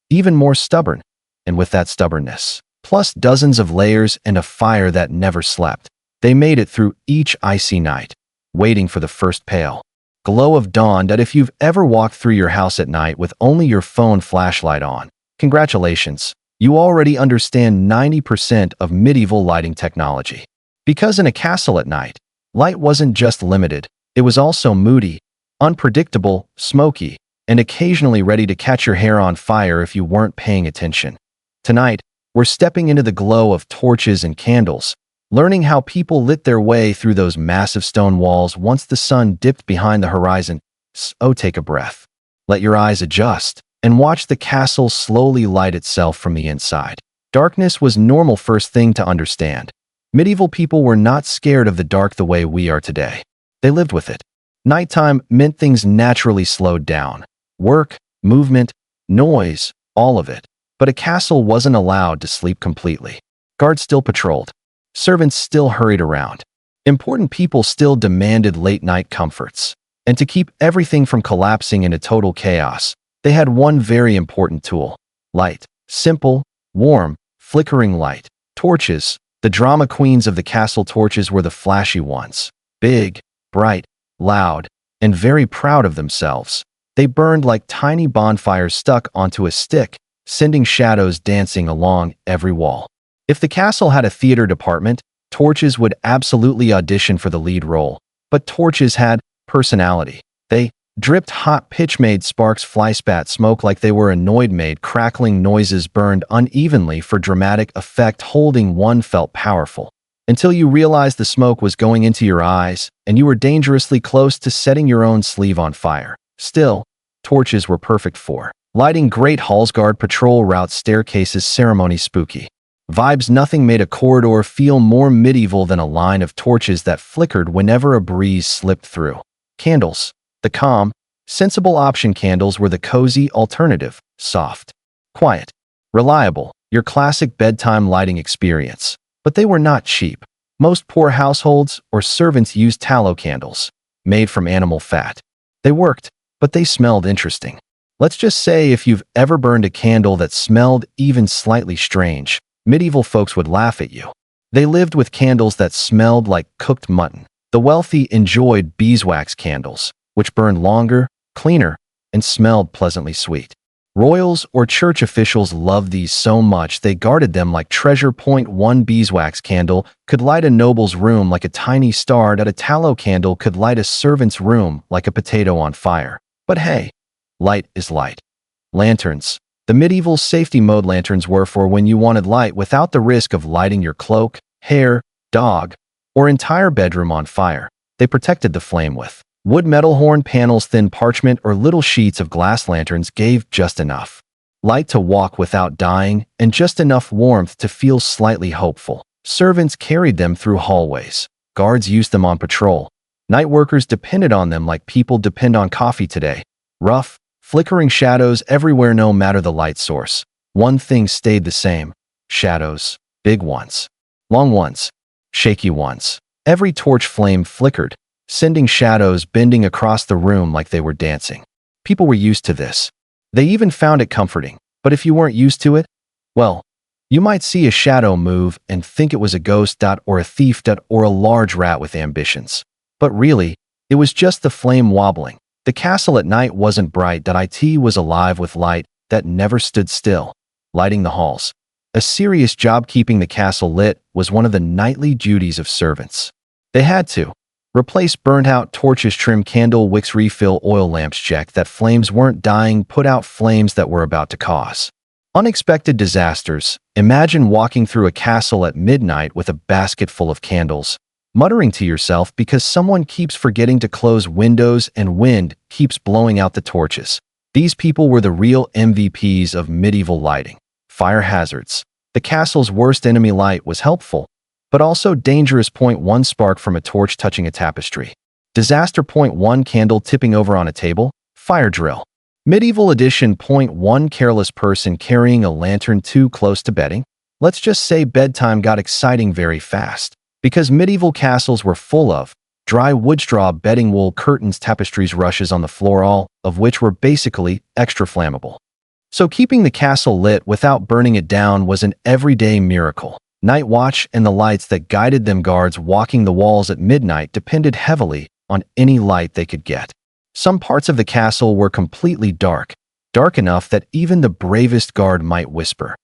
even more stubborn. And with that stubbornness, plus dozens of layers and a fire that never slept, they made it through each icy night, waiting for the first pale glow of dawn. If you've ever walked through your house at night with only your phone flashlight on, congratulations, you already understand 90% of medieval lighting technology. Because in a castle at night, light wasn't just limited, it was also moody, unpredictable, smoky, and occasionally ready to catch your hair on fire if you weren't paying attention. Tonight, we're stepping into the glow of torches and candles, learning how people lit their way through those massive stone walls once the sun dipped behind the horizon. So take a breath, let your eyes adjust, and watch the castle slowly light itself from the inside. Darkness was normal. First thing to understand. Medieval people were not scared of the dark the way we are today. They lived with it. Nighttime meant things naturally slowed down. Work, movement, noise, all of it. But a castle wasn't allowed to sleep completely. Guards still patrolled. Servants still hurried around. Important people still demanded late-night comforts. And to keep everything from collapsing into total chaos, they had one very important tool. Light. Simple, warm, flickering light. Torches. The drama queens of the castle. Torches were the flashy ones. Big, bright, loud, and very proud of themselves. They burned like tiny bonfires stuck onto a stick, sending shadows dancing along every wall. If the castle had a theater department, torches would absolutely audition for the lead role. But torches had personality. They dripped hot pitch-made sparks, fly spat smoke like they were annoyed, made crackling noises, burned unevenly for dramatic effect. Holding one felt powerful, until you realized the smoke was going into your eyes, and you were dangerously close to setting your own sleeve on fire. Still, torches were perfect for lighting great halls, guard patrol routes, staircases, ceremonies, spooky vibes. Nothing made a corridor feel more medieval than a line of torches that flickered whenever a breeze slipped through. Candles. The calm, sensible option. Candles were the cozy alternative. Soft, quiet, reliable, your classic bedtime lighting experience. But they were not cheap. Most poor households or servants used tallow candles, made from animal fat. They worked, but they smelled interesting. Let's just say if you've ever burned a candle that smelled even slightly strange, medieval folks would laugh at you. They lived with candles that smelled like cooked mutton. The wealthy enjoyed beeswax candles, which burned longer, cleaner, and smelled pleasantly sweet. Royals or church officials loved these so much they guarded them like treasure. One beeswax candle could light a noble's room like a tiny star. That a tallow candle could light a servant's room like a potato on fire. But hey, light is light. Lanterns. The medieval safety mode lanterns were for when you wanted light without the risk of lighting your cloak, hair, dog, or entire bedroom on fire. They protected the flame with wood, metal, horn panels, thin parchment, or little sheets of glass. Lanterns gave just enough light to walk without dying and just enough warmth to feel slightly hopeful. Servants carried them through hallways. Guards used them on patrol. Night workers depended on them like people depend on coffee today. Rough, flickering shadows everywhere. No matter the light source, one thing stayed the same: shadows. Big ones, long ones, shaky ones. Every torch flame flickered, sending shadows bending across the room like they were dancing. People were used to this. They even found it comforting. But if you weren't used to it, well, you might see a shadow move and think it was a ghost, or a thief, or a large rat with ambitions. But really, it was just the flame wobbling. The castle at night wasn't bright. It was alive with light that never stood still, lighting the halls. A serious job. Keeping the castle lit was one of the nightly duties of servants. They had to replace burnt-out torches, trim candle wicks, refill oil lamps, check that flames weren't dying, put out flames that were about to cause unexpected disasters. Imagine walking through a castle at midnight with a basket full of candles, muttering to yourself because someone keeps forgetting to close windows and wind keeps blowing out the torches. These people were the real MVPs of medieval lighting. Fire hazards. The castle's worst enemy. Light was helpful, but also dangerous. One spark from a torch touching a tapestry. Disaster. One candle tipping over on a table. Fire drill. Medieval edition. One careless person carrying a lantern too close to bedding. Let's just say bedtime got exciting very fast, because medieval castles were full of dry wood, straw, bedding, wool, curtains, tapestries, rushes on the floor, all of which were basically extra flammable. So keeping the castle lit without burning it down was an everyday miracle. Night watch and the lights that guided them. Guards walking the walls at midnight depended heavily on any light they could get. Some parts of the castle were completely dark, dark enough that even the bravest guard might whisper,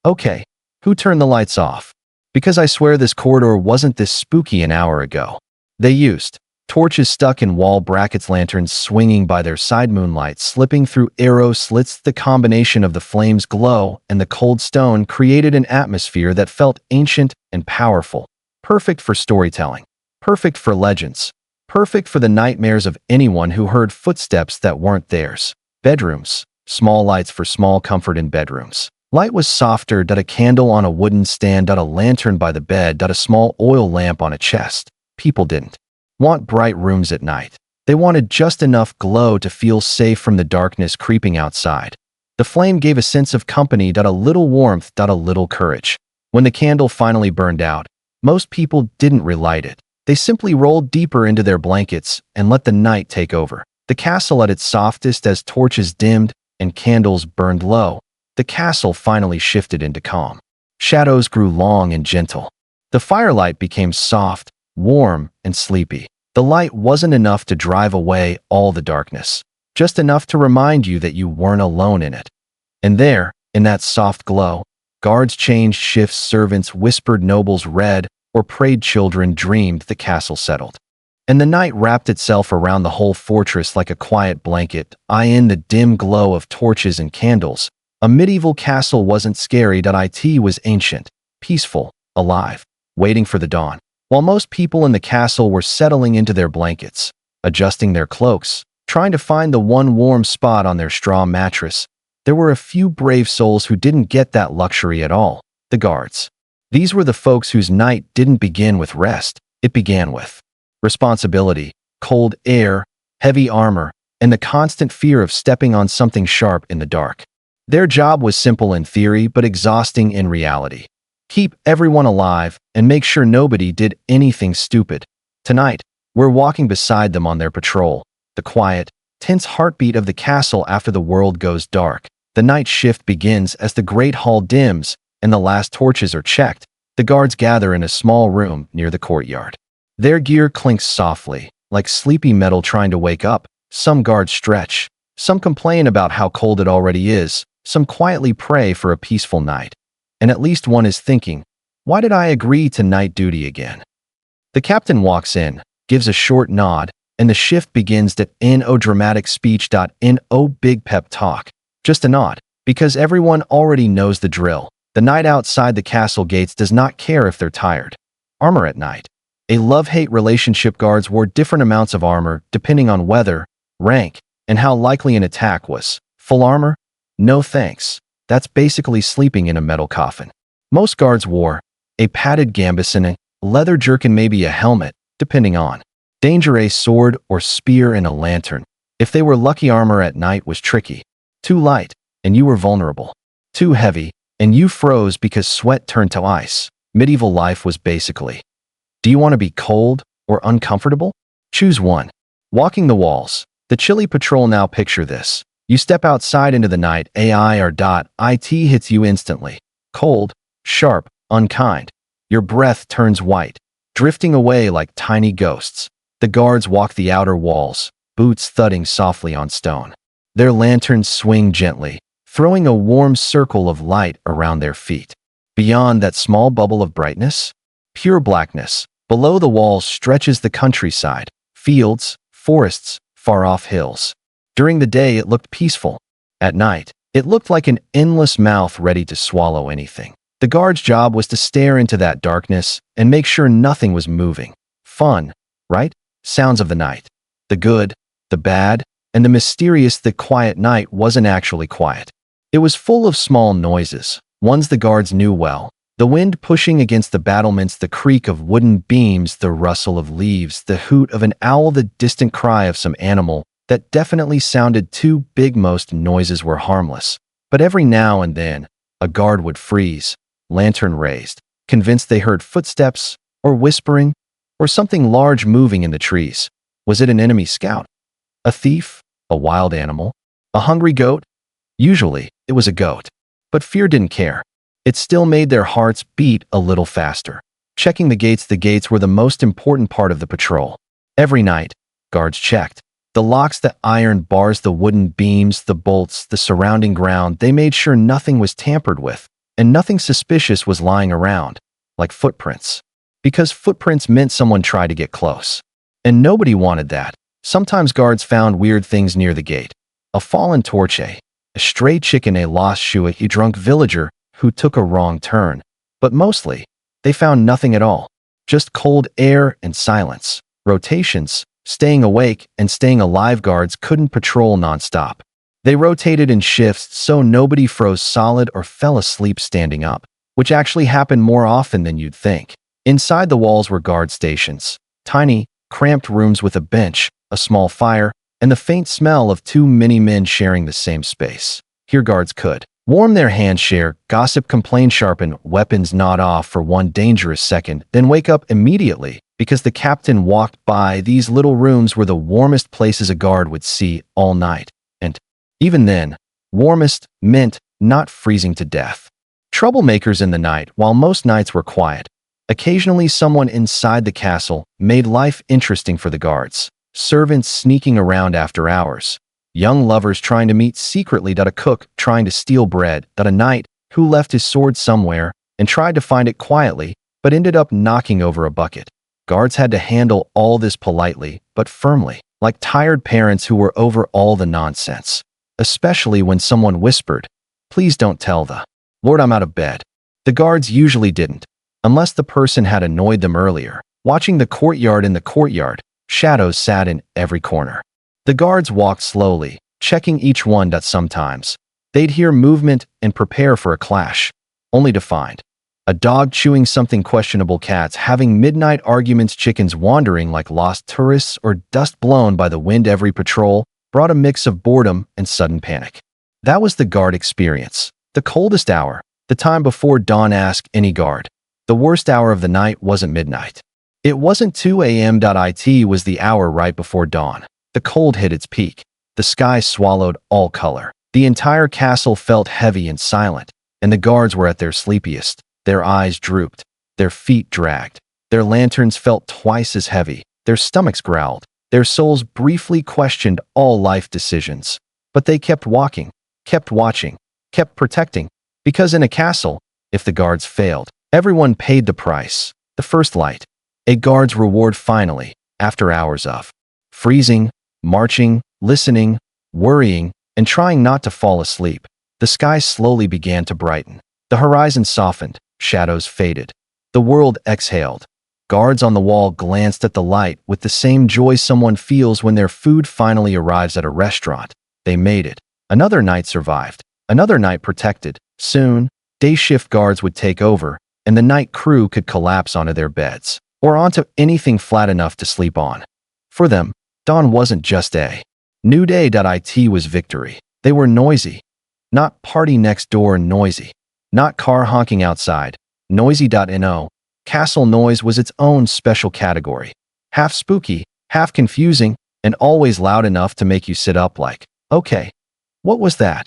"Okay, who turned the lights off? Because I swear this corridor wasn't this spooky an hour ago." They used torches stuck in wall brackets, lanterns swinging by their side, moonlight slipping through arrow slits. The combination of the flame's glow and the cold stone created an atmosphere that felt ancient and powerful, perfect for storytelling, perfect for legends, perfect for the nightmares of anyone who heard footsteps that weren't theirs. Bedrooms. Small lights for small comfort in bedrooms. Light was softer. A candle on a wooden stand. A lantern by the bed. A small oil lamp on a chest. People didn't want bright rooms at night. They wanted just enough glow to feel safe from the darkness creeping outside. The flame gave a sense of company. A little warmth. A little courage. When the candle finally burned out, most people didn't relight it. They simply rolled deeper into their blankets and let the night take over. The castle at its softest. As torches dimmed and candles burned low, the castle finally shifted into calm. Shadows grew long and gentle. The firelight became soft, warm, and sleepy. The light wasn't enough to drive away all the darkness, just enough to remind you that you weren't alone in it. And there, in that soft glow, guards changed shifts, servants whispered, nobles read, or prayed, children dreamed, the castle settled. And the night wrapped itself around the whole fortress like a quiet blanket. In the dim glow of torches and candles, a medieval castle wasn't scary. It was ancient, peaceful, alive, waiting for the dawn. While most people in the castle were settling into their blankets, adjusting their cloaks, trying to find the one warm spot on their straw mattress, there were a few brave souls who didn't get that luxury at all: the guards. These were the folks whose night didn't begin with rest, it began with responsibility, cold air, heavy armor, and the constant fear of stepping on something sharp in the dark. Their job was simple in theory but exhausting in reality: keep everyone alive and make sure nobody did anything stupid. Tonight, we're walking beside them on their patrol, the quiet, tense heartbeat of the castle after the world goes dark. The night shift begins as the great hall dims and the last torches are checked. The guards gather in a small room near the courtyard. Their gear clinks softly, like sleepy metal trying to wake up. Some guards stretch, some complain about how cold it already is, some quietly pray for a peaceful night. And at least one is thinking, why did I agree to night duty again? The captain walks in, gives a short nod, and the shift begins. No dramatic speech, no big pep talk. Just a nod, because everyone already knows the drill. The night outside the castle gates does not care if they're tired. Armor at night. A love-hate relationship. Guards wore different amounts of armor depending on weather, rank, and how likely an attack was. Full armor? No thanks. That's basically sleeping in a metal coffin. Most guards wore a padded gambeson, a leather jerkin, maybe a helmet, depending on danger, a sword or spear, and a lantern. If they were lucky, armor at night was tricky. Too light, and you were vulnerable. Too heavy, and you froze because sweat turned to ice. Medieval life was basically, do you want to be cold or uncomfortable? Choose one. Walking the walls. The chilly patrol. Now picture this. You step outside into the night. It hits you instantly. Cold, sharp, unkind. Your breath turns white, drifting away like tiny ghosts. The guards walk the outer walls, boots thudding softly on stone. Their lanterns swing gently, throwing a warm circle of light around their feet. Beyond that small bubble of brightness, pure blackness. Below the walls stretches the countryside, fields, forests, far-off hills. During the day, it looked peaceful. At night, it looked like an endless mouth ready to swallow anything. The guard's job was to stare into that darkness and make sure nothing was moving. Fun, right? Sounds of the night. The good, the bad, and the mysterious. The quiet night wasn't actually quiet. It was full of small noises, ones the guards knew well. The wind pushing against the battlements, the creak of wooden beams, the rustle of leaves, the hoot of an owl, the distant cry of some animal that definitely sounded too big. Most noises were harmless, but every now and then, a guard would freeze, lantern raised, convinced they heard footsteps, or whispering, or something large moving in the trees. Was it an enemy scout? A thief? A wild animal? A hungry goat? Usually, it was a goat. But fear didn't care. It still made their hearts beat a little faster. Checking the gates were the most important part of the patrol. Every night, guards checked. The locks, the iron bars, the wooden beams, the bolts, the surrounding ground. They made sure nothing was tampered with, and nothing suspicious was lying around, like footprints. Because footprints meant someone tried to get close. And nobody wanted that. Sometimes guards found weird things near the gate. A fallen torch, a stray chicken, a lost shoe, a drunk villager who took a wrong turn. But mostly, they found nothing at all. Just cold air and silence. Rotations, staying awake and staying alive. Guards couldn't patrol nonstop. They rotated in shifts so nobody froze solid or fell asleep standing up, which actually happened more often than you'd think. Inside the walls were guard stations. Tiny, cramped rooms with a bench, a small fire, and the faint smell of too many men sharing the same space. Here guards could warm their hands, share, gossip, complain, sharpen weapons, nod off for one dangerous second, then wake up immediately because the captain walked by. These little rooms were the warmest places a guard would see all night. And even then, warmest meant not freezing to death. Troublemakers in the night. While most nights were quiet, Occasionally, someone inside the castle made life interesting for the guards. Servants sneaking around after hours. Young lovers trying to meet secretly. A cook trying to steal bread. A knight who left his sword somewhere and tried to find it quietly, but ended up knocking over a bucket. Guards had to handle all this politely, but firmly, like tired parents who were over all the nonsense. Especially when someone whispered, "Please don't tell the Lord I'm out of bed." The guards usually didn't, unless the person had annoyed them earlier. Watching the courtyard. In the courtyard, shadows sat in every corner. The guards walked slowly, checking each one. Sometimes they'd hear movement and prepare for a clash, only to find a dog chewing something questionable, cats having midnight arguments, chickens wandering like lost tourists, or dust blown by the wind. Every patrol brought a mix of boredom and sudden panic. That was the guard experience. The coldest hour, the time before dawn. Ask any guard. The worst hour of the night wasn't midnight. It wasn't 2 a.m. It was the hour right before dawn. The cold hit its peak. The sky swallowed all color. The entire castle felt heavy and silent, and the guards were at their sleepiest. Their eyes drooped, their feet dragged, their lanterns felt twice as heavy, their stomachs growled, their souls briefly questioned all life decisions. But they kept walking, kept watching, kept protecting, because in a castle, if the guards failed, everyone paid the price. The first light, a guard's reward finally, after hours of freezing, marching, listening, worrying, and trying not to fall asleep. The sky slowly began to brighten. The horizon softened. Shadows faded. The world exhaled. Guards on the wall glanced at the light with the same joy someone feels when their food finally arrives at a restaurant. They made it. Another night survived. Another night protected. Soon, day shift guards would take over, and the night crew could collapse onto their beds, or onto anything flat enough to sleep on. For them, dawn wasn't just a new day. It was victory. They were noisy. Not party next door noisy. Not car honking outside. Noisy. No. Castle noise was its own special category. Half spooky, half confusing, and always loud enough to make you sit up like, okay, what was that?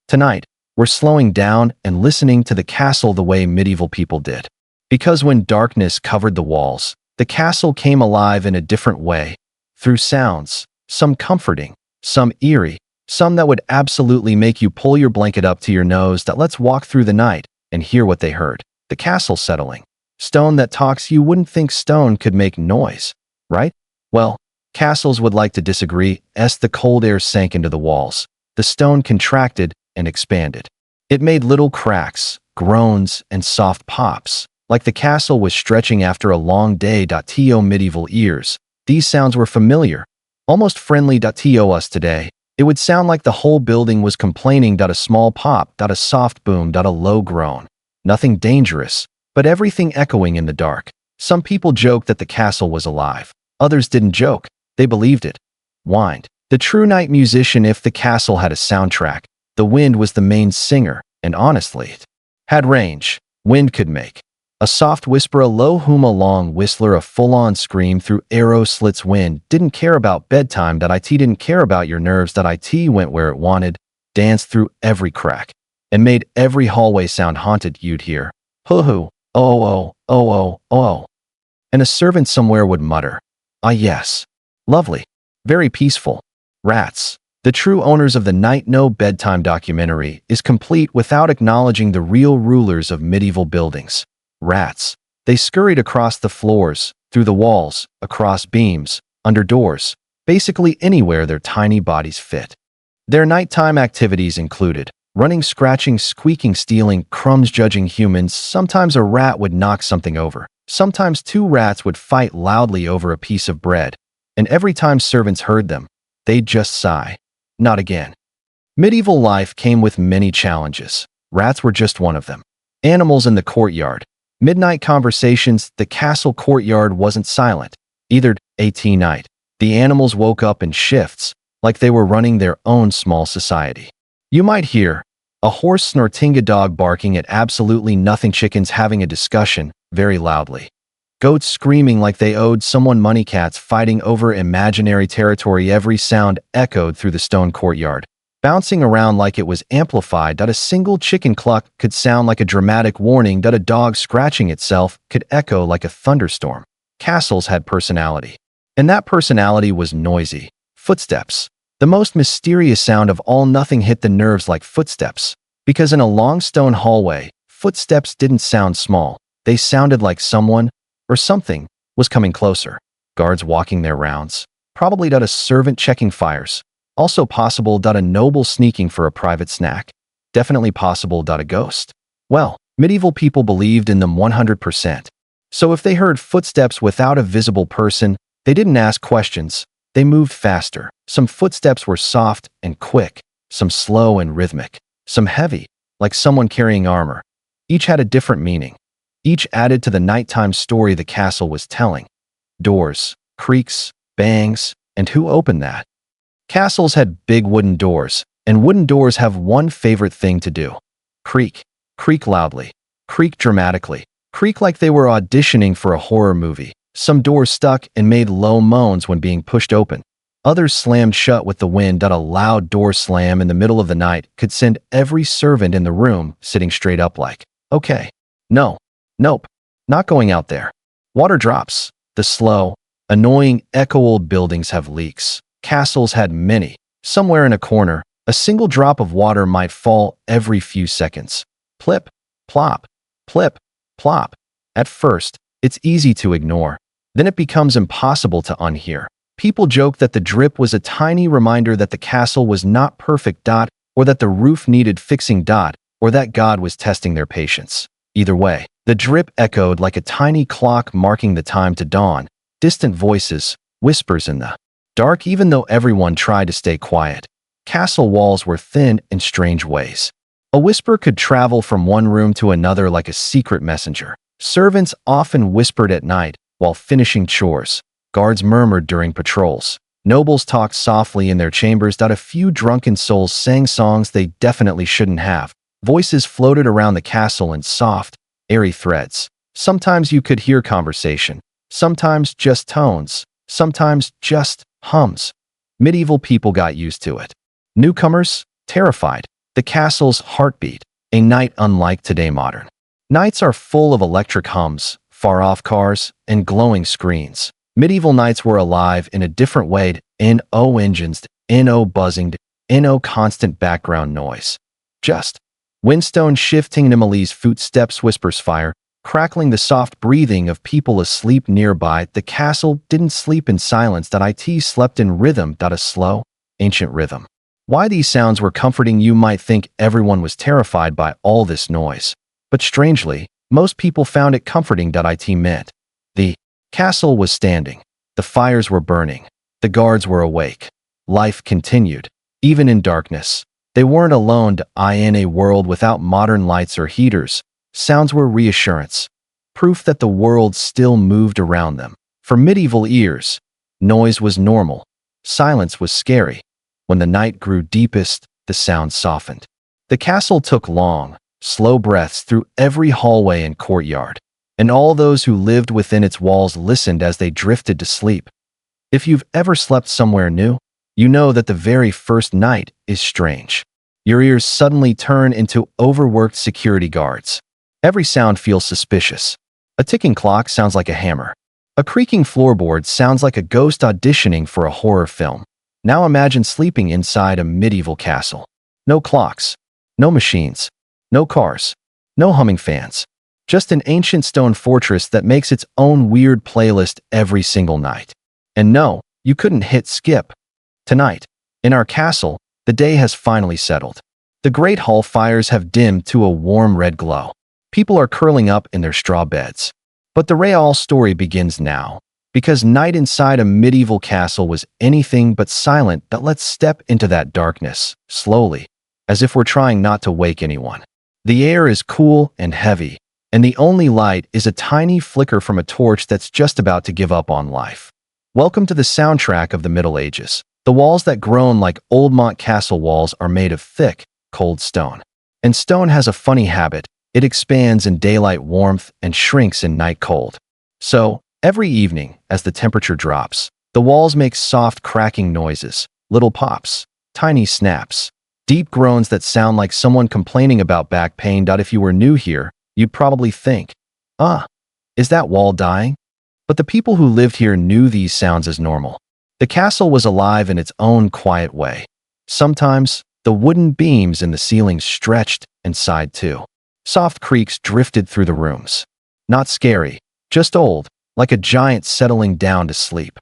Tonight, we're slowing down and listening to the castle the way medieval people did. Because when darkness covered the walls, the castle came alive in a different way. Through sounds, some comforting, some eerie, some that would absolutely make you pull your blanket up to your nose. Let's walk through the night and hear what they heard. The castle settling. Stone that talks. You wouldn't think stone could make noise, right? Well, castles would like to disagree. As the cold air sank into the walls, the stone contracted and expanded. It made little cracks, groans, and soft pops, like the castle was stretching after a long day. To medieval ears, these sounds were familiar, almost friendly. To us today, it would sound like the whole building was complaining. A small pop. A soft boom. A low groan. Nothing dangerous, but everything echoing in the dark. Some people joked that the castle was alive. Others didn't joke. They believed it. Whined. The true night musician. If the castle had a soundtrack, the wind was the main singer, and honestly, it had range. Wind could make a soft whisper, a low hum, a long whistler, a full-on scream through arrow slits. Wind didn't care about bedtime. It didn't care about your nerves. It went where it wanted, danced through every crack, and made every hallway sound haunted. You'd hear, hoo-hoo, oh, oh, oh, oh, oh, and a servant somewhere would mutter, ah yes, lovely, very peaceful. Rats, the true owners of the night. No bedtime documentary is complete without acknowledging the real rulers of medieval buildings. Rats. They scurried across the floors, through the walls, across beams, under doors, basically anywhere their tiny bodies fit. Their nighttime activities included running, scratching, squeaking, stealing crumbs, judging humans. Sometimes a rat would knock something over. Sometimes two rats would fight loudly over a piece of bread. And every time servants heard them, they'd just sigh. Not again. Medieval life came with many challenges. Rats were just one of them. Animals in the courtyard. Midnight conversations. The castle courtyard wasn't silent. Either at night, the animals woke up in shifts, like they were running their own small society. You might hear a horse snorting, a dog barking at absolutely nothing, chickens having a discussion very loudly, goats screaming like they owed someone money, cats fighting over imaginary territory. Every sound echoed through the stone courtyard, bouncing around like it was amplified. A single chicken cluck could sound like a dramatic warning. A dog scratching itself could echo like a thunderstorm. Castles had personality, and that personality was noisy. Footsteps. The most mysterious sound of all. Nothing hit the nerves like footsteps, because in a long stone hallway, footsteps didn't sound small. They sounded like someone, or something, was coming closer. Guards walking their rounds. Probably a servant checking fires. Also possible. A noble sneaking for a private snack. Definitely possible. A ghost. Well, medieval people believed in them 100%. So if they heard footsteps without a visible person, they didn't ask questions. They moved faster. Some footsteps were soft and quick, some slow and rhythmic, some heavy, like someone carrying armor. Each had a different meaning. Each added to the nighttime story the castle was telling. Doors, creaks, bangs, and who opened that? Castles had big wooden doors, and wooden doors have one favorite thing to do. Creak. Creak loudly. Creak dramatically. Creak like they were auditioning for a horror movie. Some doors stuck and made low moans when being pushed open. Others slammed shut with the wind. A loud door slam in the middle of the night could send every servant in the room sitting straight up like, okay, no, nope, not going out there. Water drops. The slow, annoying echo. Old buildings have leaks. Castles had many. Somewhere in a corner, a single drop of water might fall every few seconds. Plip, plop, plip, plop. At first, it's easy to ignore. Then it becomes impossible to unhear. People joke that the drip was a tiny reminder that the castle was not perfect. Or that the roof needed fixing. Or that God was testing their patience. Either way, the drip echoed like a tiny clock marking the time to dawn. Distant voices, whispers in the dark even though everyone tried to stay quiet. Castle walls were thin in strange ways. A whisper could travel from one room to another like a secret messenger. Servants often whispered at night while finishing chores. Guards murmured during patrols. Nobles talked softly in their chambers. A few drunken souls sang songs they definitely shouldn't have. Voices floated around the castle in soft, airy threads. Sometimes you could hear conversation. Sometimes just tones. Sometimes just hums. Medieval people got used to it. Newcomers, terrified. The castle's heartbeat. A night unlike today modern. Nights are full of electric hums, far-off cars, and glowing screens. Medieval nights were alive in a different way. No engines, no buzzing, no constant background noise. Just windstone shifting, Emily's footsteps, whispers, fire, crackling, the soft breathing of people asleep nearby. The castle didn't sleep in silence. It slept in rhythm. A slow, ancient rhythm. Why these sounds were comforting? You might think everyone was terrified by all this noise. But strangely, most people found it comforting. It meant the castle was standing. The fires were burning. The guards were awake. Life continued, even in darkness. They weren't alone. In a world without modern lights or heaters, sounds were reassurance, proof that the world still moved around them. For medieval ears, noise was normal. Silence was scary. When the night grew deepest, the sound softened. The castle took long, slow breaths through every hallway and courtyard, and all those who lived within its walls listened as they drifted to sleep. If you've ever slept somewhere new, you know that the very first night is strange. Your ears suddenly turn into overworked security guards. Every sound feels suspicious. A ticking clock sounds like a hammer. A creaking floorboard sounds like a ghost auditioning for a horror film. Now imagine sleeping inside a medieval castle. No clocks, no machines, no cars, no humming fans. Just an ancient stone fortress that makes its own weird playlist every single night. And no, you couldn't hit skip. Tonight, in our castle, the day has finally settled. The great hall fires have dimmed to a warm red glow. People are curling up in their straw beds. But the real story begins now. Because night inside a medieval castle was anything but silent. Let's step into that darkness, slowly, as if we're trying not to wake anyone. The air is cool and heavy, and the only light is a tiny flicker from a torch that's just about to give up on life. Welcome to the soundtrack of the Middle Ages. The walls that groan like Oldmont Castle walls are made of thick, cold stone. And stone has a funny habit. It expands in daylight warmth and shrinks in night cold. So, every evening, as the temperature drops, the walls make soft cracking noises, little pops, tiny snaps. Deep groans that sound like someone complaining about back pain. If you were new here, you'd probably think, ah, is that wall dying? But the people who lived here knew these sounds as normal. The castle was alive in its own quiet way. Sometimes, the wooden beams in the ceiling stretched and sighed too. Soft creaks drifted through the rooms. Not scary, just old, like a giant settling down to sleep.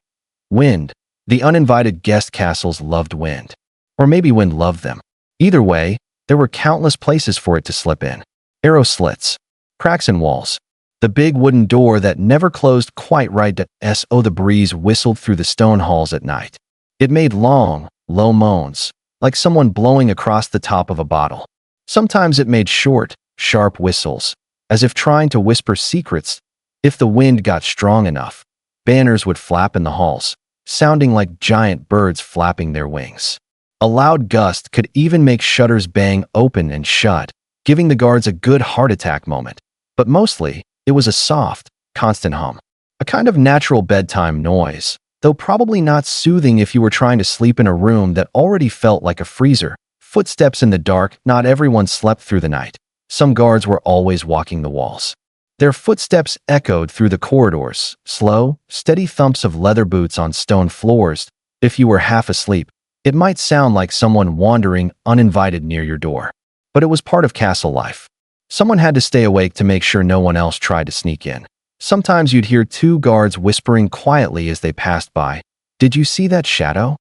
Wind. The uninvited guest castles loved wind. Or maybe wind loved them. Either way, there were countless places for it to slip in. Arrow slits. Cracks in walls. The big wooden door that never closed quite right. The breeze whistled through the stone halls at night. It made long, low moans, like someone blowing across the top of a bottle. Sometimes it made short, sharp whistles, as if trying to whisper secrets. If the wind got strong enough, banners would flap in the halls, sounding like giant birds flapping their wings. A loud gust could even make shutters bang open and shut, giving the guards a good heart attack moment. But mostly, it was a soft, constant hum. A kind of natural bedtime noise, though probably not soothing if you were trying to sleep in a room that already felt like a freezer. Footsteps in the dark. Not everyone slept through the night. Some guards were always walking the walls. Their footsteps echoed through the corridors, slow, steady thumps of leather boots on stone floors. If you were half asleep, it might sound like someone wandering uninvited near your door. But it was part of castle life. Someone had to stay awake to make sure no one else tried to sneak in. Sometimes you'd hear two guards whispering quietly as they passed by. Did you see that shadow?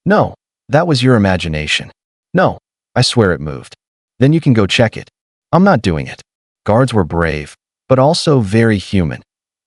No, that was your imagination. No, I swear it moved. Then you can go check it. I'm not doing it. Guards were brave, but also very human.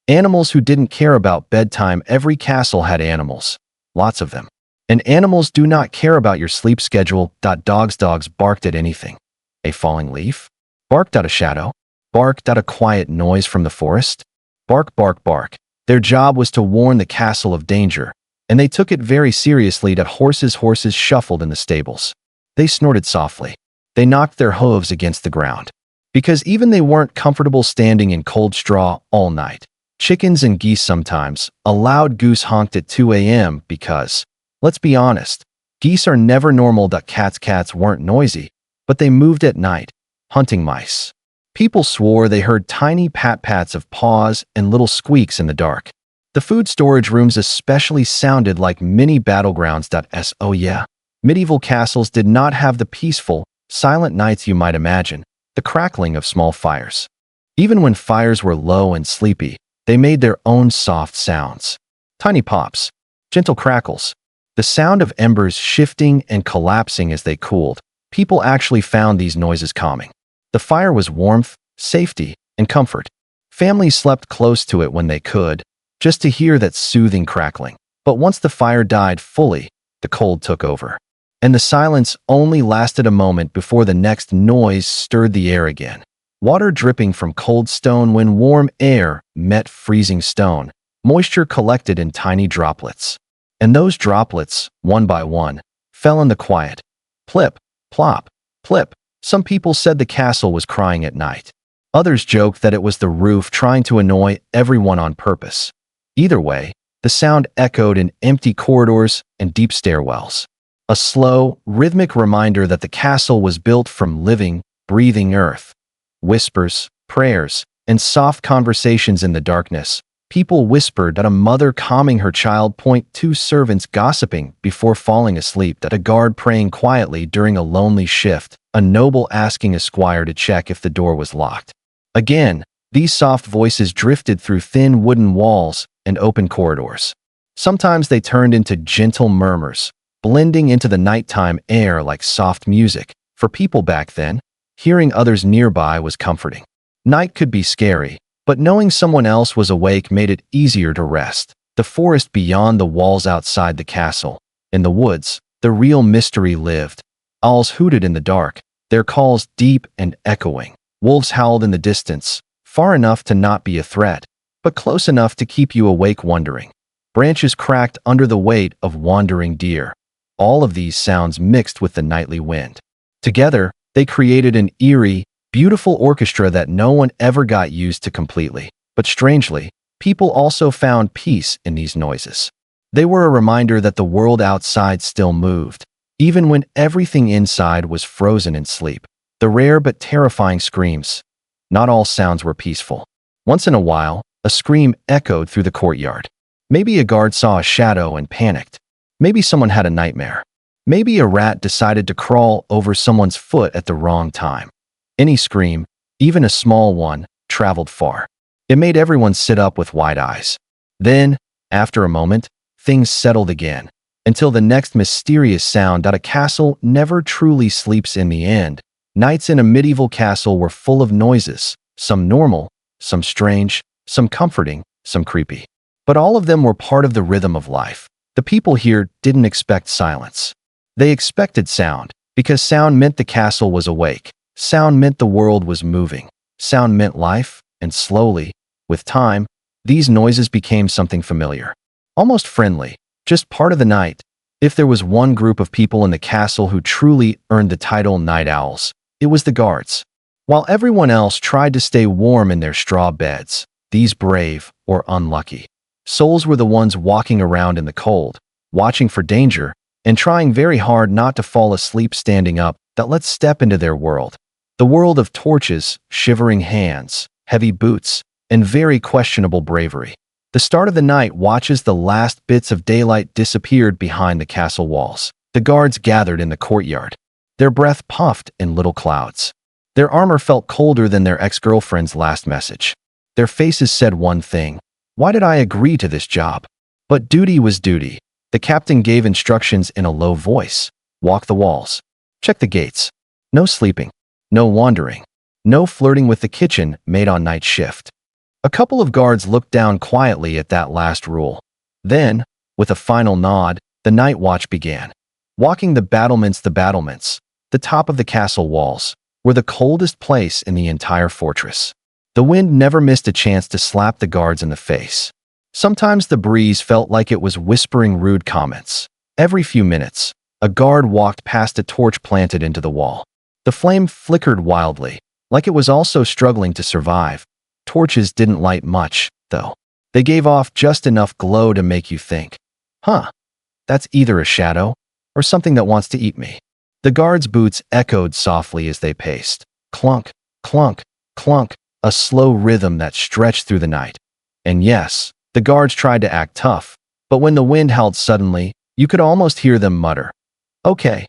Animals who didn't care about bedtime. Every castle had animals. Lots of them. And animals do not care about your sleep schedule. Dogs barked at anything. A falling leaf? Barked at a shadow? Barked at a quiet noise from the forest? Bark, bark, bark. Their job was to warn the castle of danger, and they took it very seriously. Horses shuffled in the stables. They snorted softly. They knocked their hooves against the ground. Because even they weren't comfortable standing in cold straw all night. Chickens and geese sometimes. A loud goose honked at 2 a.m. because, let's be honest, geese are never normal. Cats weren't noisy, but they moved at night, hunting mice. People swore they heard tiny pat-pats of paws and little squeaks in the dark. The food storage rooms especially sounded like mini battlegrounds. Oh yeah, medieval castles did not have the peaceful, silent nights you might imagine, the crackling of small fires. Even when fires were low and sleepy, they made their own soft sounds. Tiny pops, gentle crackles, the sound of embers shifting and collapsing as they cooled. People actually found these noises calming. The fire was warmth, safety, and comfort. Families slept close to it when they could, just to hear that soothing crackling. But once the fire died fully, the cold took over. And the silence only lasted a moment before the next noise stirred the air again. Water dripping from cold stone. When warm air met freezing stone, moisture collected in tiny droplets. And those droplets, one by one, fell in the quiet. Plip, plop, plip. Some people said the castle was crying at night. Others joked that it was the roof trying to annoy everyone on purpose. Either way, the sound echoed in empty corridors and deep stairwells. A slow, rhythmic reminder that the castle was built from living, breathing earth. Whispers, prayers, and soft conversations in the darkness. People whispered at a mother calming her child. Two servants gossiping before falling asleep. A guard praying quietly during a lonely shift. A noble asking a squire to check if the door was locked. Again, these soft voices drifted through thin wooden walls and open corridors. Sometimes they turned into gentle murmurs, blending into the nighttime air like soft music. For people back then, hearing others nearby was comforting. Night could be scary, but knowing someone else was awake made it easier to rest. The forest beyond the walls outside the castle. In the woods, the real mystery lived. Owls hooted in the dark, their calls deep and echoing. Wolves howled in the distance, far enough to not be a threat, but close enough to keep you awake wondering. Branches cracked under the weight of wandering deer. All of these sounds mixed with the nightly wind. Together, they created an eerie, beautiful orchestra that no one ever got used to completely. But strangely, people also found peace in these noises. They were a reminder that the world outside still moved, even when everything inside was frozen in sleep. The rare but terrifying screams. Not all sounds were peaceful. Once in a while, a scream echoed through the courtyard. Maybe a guard saw a shadow and panicked. Maybe someone had a nightmare. Maybe a rat decided to crawl over someone's foot at the wrong time. Any scream, even a small one, traveled far. It made everyone sit up with wide eyes. Then, after a moment, things settled again, until the next mysterious sound. A castle never truly sleeps in the end. Nights in a medieval castle were full of noises, some normal, some strange, some comforting, some creepy. But all of them were part of the rhythm of life. The people here didn't expect silence. They expected sound, because sound meant the castle was awake. Sound meant the world was moving. Sound meant life, and slowly, with time, these noises became something familiar. Almost friendly, just part of the night. If there was one group of people in the castle who truly earned the title Night Owls, it was the guards. While everyone else tried to stay warm in their straw beds, these brave, or unlucky, souls were the ones walking around in the cold, watching for danger, and trying very hard not to fall asleep standing up. That let's step into their world. The world of torches, shivering hands, heavy boots, and very questionable bravery. The start of the night watches. The last bits of daylight disappeared behind the castle walls. The guards gathered in the courtyard. Their breath puffed in little clouds. Their armor felt colder than their ex-girlfriend's last message. Their faces said one thing: why did I agree to this job? But duty was duty. The captain gave instructions in a low voice. Walk the walls. Check the gates. No sleeping. No wandering. No flirting with the kitchen maid on night shift. A couple of guards looked down quietly at that last rule. Then, with a final nod, the night watch began. Walking the battlements, the top of the castle walls, were the coldest place in the entire fortress. The wind never missed a chance to slap the guards in the face. Sometimes the breeze felt like it was whispering rude comments. Every few minutes, a guard walked past a torch planted into the wall. The flame flickered wildly, like it was also struggling to survive. Torches didn't light much, though. They gave off just enough glow to make you think, that's either a shadow or something that wants to eat me. The guards' boots echoed softly as they paced. Clunk, clunk, clunk, a slow rhythm that stretched through the night. And yes, the guards tried to act tough, but when the wind howled suddenly, you could almost hear them mutter, "Okay,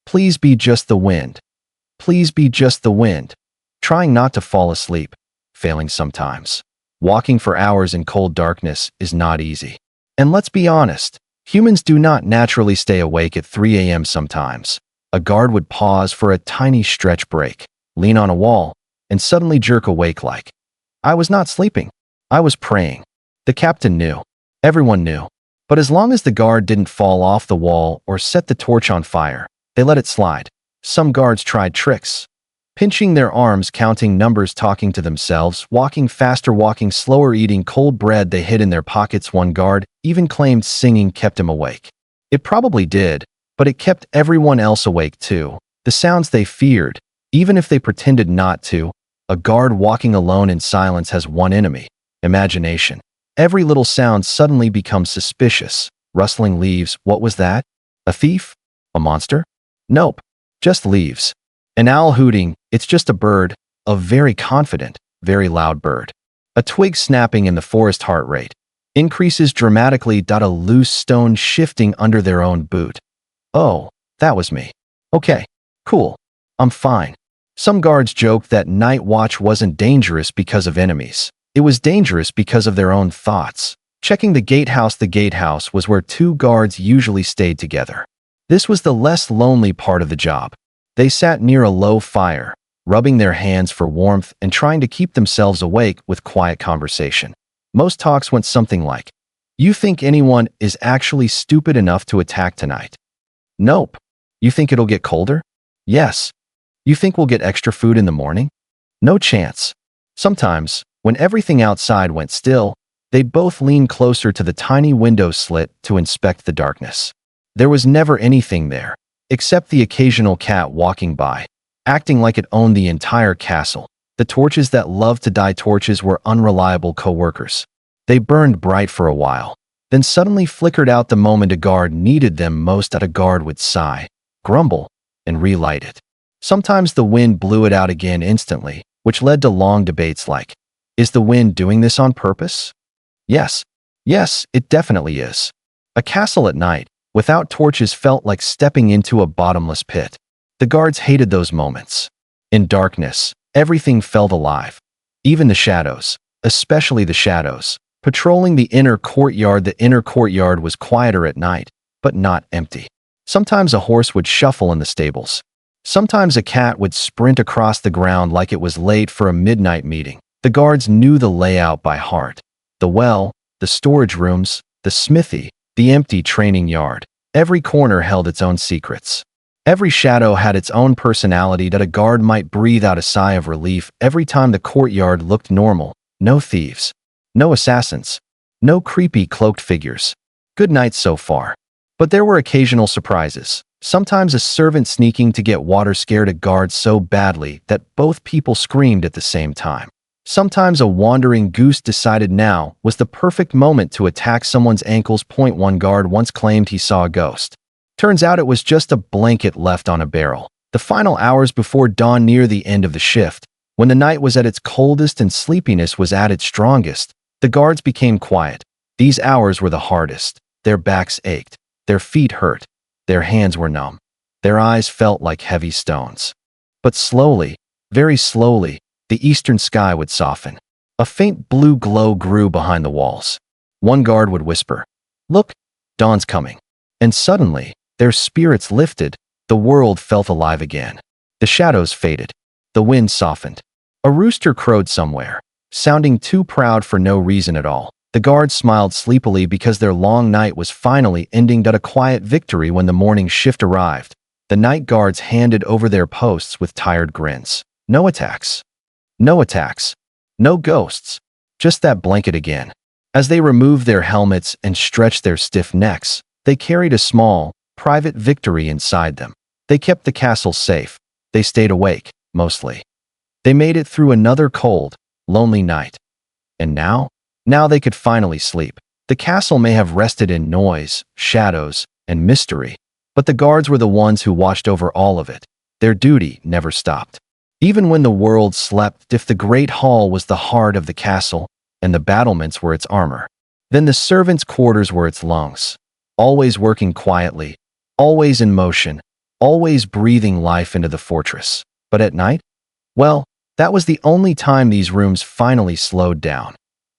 please be just the wind. Please be just the wind," trying not to fall asleep, failing sometimes. Walking for hours in cold darkness is not easy. And let's be honest, humans do not naturally stay awake at 3 a.m. sometimes. A guard would pause for a tiny stretch break, lean on a wall, and suddenly jerk awake like, I was not sleeping. I was praying. The captain knew. Everyone knew. But as long as the guard didn't fall off the wall or set the torch on fire, they let it slide. Some guards tried tricks. Pinching their arms, counting numbers, talking to themselves, walking faster, walking slower, eating cold bread they hid in their pockets. One guard even claimed singing kept him awake. It probably did, but it kept everyone else awake too. The sounds they feared, even if they pretended not to. A guard walking alone in silence has one enemy: imagination. Every little sound suddenly becomes suspicious. Rustling leaves, what was that? A thief? A monster? Nope, just leaves. An owl hooting, it's just a bird, a very confident, very loud bird. A twig snapping in the forest. Heart rate increases dramatically. A loose stone shifting under their own boot. Oh, that was me. Okay, cool. I'm fine. Some guards joked that night watch wasn't dangerous because of enemies. It was dangerous because of their own thoughts. Checking the gatehouse. The gatehouse was where two guards usually stayed together. This was the less lonely part of the job. They sat near a low fire, rubbing their hands for warmth and trying to keep themselves awake with quiet conversation. Most talks went something like, "You think anyone is actually stupid enough to attack tonight?" "Nope." "You think it'll get colder?" "Yes." "You think we'll get extra food in the morning?" "No chance." Sometimes, when everything outside went still, they both leaned closer to the tiny window slit to inspect the darkness. There was never anything there, except the occasional cat walking by, acting like it owned the entire castle. The torches that loved to die. Torches were unreliable co-workers. They burned bright for a while, then suddenly flickered out the moment a guard needed them most. A guard would sigh. grumble, and relight it. Sometimes the wind blew it out again instantly, which led to long debates like, is the wind doing this on purpose? Yes. Yes, it definitely is. A castle at night, without torches, felt like stepping into a bottomless pit. The guards hated those moments. In darkness, everything felt alive. Even the shadows, especially the shadows, patrolling the inner courtyard. The inner courtyard was quieter at night, but not empty. Sometimes a horse would shuffle in the stables. Sometimes a cat would sprint across the ground like it was late for a midnight meeting. The guards knew the layout by heart. The well, the storage rooms, the smithy, the empty training yard. Every corner held its own secrets. Every shadow had its own personality that a guard might breathe out a sigh of relief every time the courtyard looked normal. No thieves. No assassins. No creepy cloaked figures. Good night so far. But there were occasional surprises. Sometimes a servant sneaking to get water scared a guard so badly that both people screamed at the same time. Sometimes a wandering goose decided now was the perfect moment to attack someone's ankles. One guard once claimed he saw a ghost. Turns out it was just a blanket left on a barrel. The final hours before dawn, near the end of the shift, when the night was at its coldest and sleepiness was at its strongest, the guards became quiet. These hours were the hardest. Their backs ached. Their feet hurt. Their hands were numb. Their eyes felt like heavy stones. But slowly, very slowly, the eastern sky would soften. A faint blue glow grew behind the walls. One guard would whisper, "Look, dawn's coming." And suddenly, their spirits lifted. The world felt alive again. The shadows faded. The wind softened. A rooster crowed somewhere, sounding too proud for no reason at all. The guards smiled sleepily because their long night was finally ending. A quiet victory when the morning shift arrived. The night guards handed over their posts with tired grins. No attacks. No attacks. No ghosts. Just that blanket again. As they removed their helmets and stretched their stiff necks, they carried a small, private victory inside them. They kept the castle safe. They stayed awake, mostly. They made it through another cold, lonely night. And now they could finally sleep. The castle may have rested in noise, shadows, and mystery, but the guards were the ones who watched over all of it. Their duty never stopped. Even when the world slept, if the great hall was the heart of the castle, and the battlements were its armor, then the servants' quarters were its lungs, always working quietly, always in motion, always breathing life into the fortress. But at night? Well, that was the only time these rooms finally slowed down.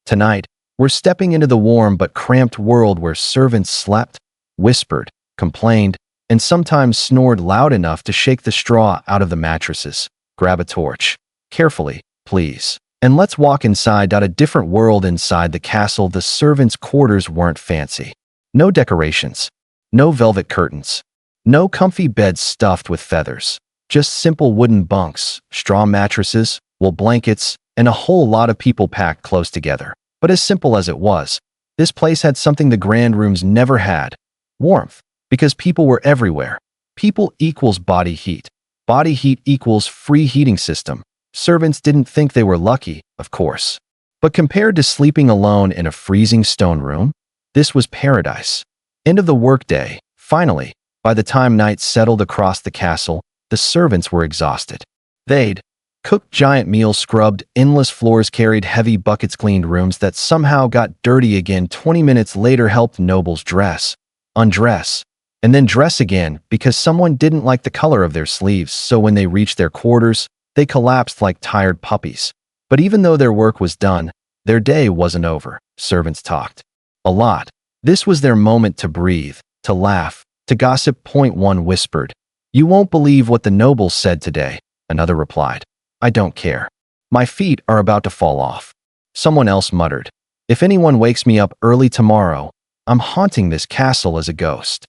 Tonight, we're stepping into the warm but cramped world where servants slept, whispered, complained, and sometimes snored loud enough to shake the straw out of the mattresses. Grab a torch. Carefully, please. And let's walk inside. A different world inside the castle. The servants' quarters weren't fancy. No decorations. No velvet curtains. No comfy beds stuffed with feathers. Just simple wooden bunks, straw mattresses, wool blankets, and a whole lot of people packed close together. But as simple as it was, this place had something the grand rooms never had: warmth. Because people were everywhere. People equals body heat. Body heat equals free heating system. Servants didn't think they were lucky, of course. But compared to sleeping alone in a freezing stone room, this was paradise. End of the workday. Finally, by the time night settled across the castle, the servants were exhausted. They'd cooked giant meals, scrubbed endless floors, carried heavy buckets, cleaned rooms that somehow got dirty again. 20 minutes later, helped nobles dress, undress, and then dress again because someone didn't like the color of their sleeves. So when they reached their quarters, they collapsed like tired puppies. But even though their work was done, their day wasn't over. Servants talked a lot. This was their moment to breathe, to laugh, to gossip. One whispered, "You won't believe what the nobles said today." Another replied, "I don't care. My feet are about to fall off." Someone else muttered, "If anyone wakes me up early tomorrow, I'm haunting this castle as a ghost."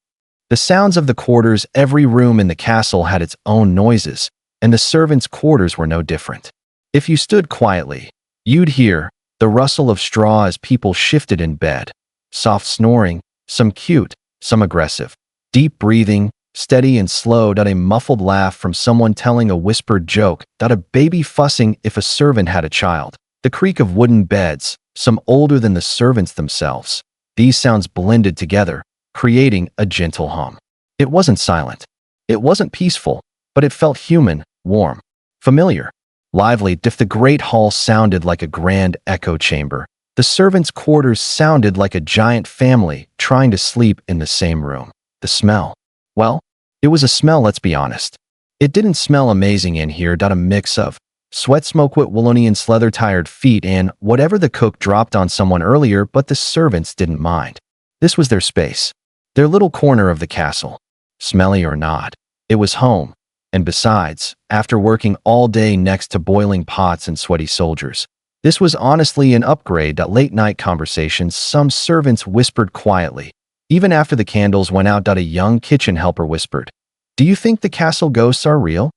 The sounds of the quarters. Every room in the castle had its own noises, and the servants' quarters were no different. If you stood quietly, you'd hear the rustle of straw as people shifted in bed, soft snoring, some cute, some aggressive, deep breathing, steady and slow. A muffled laugh from someone telling a whispered joke. A baby fussing if a servant had a child. The creak of wooden beds, some older than the servants themselves. These sounds blended together, creating a gentle hum. It wasn't silent. It wasn't peaceful, but it felt human, warm, familiar, lively. If the great hall sounded like a grand echo chamber, the servants' quarters sounded like a giant family trying to sleep in the same room. The smell. Well, it was a smell, let's be honest. It didn't smell amazing in here. A mix of sweat, smoke, wet, Woolonian leather, tired feet, and whatever the cook dropped on someone earlier, but the servants didn't mind. This was their space, their little corner of the castle. Smelly or not, it was home. And besides, after working all day next to boiling pots and sweaty soldiers, this was honestly an upgrade. Late-night conversations, some servants whispered quietly. Even after the candles went out, a young kitchen helper whispered, "Do you think the castle ghosts are real?"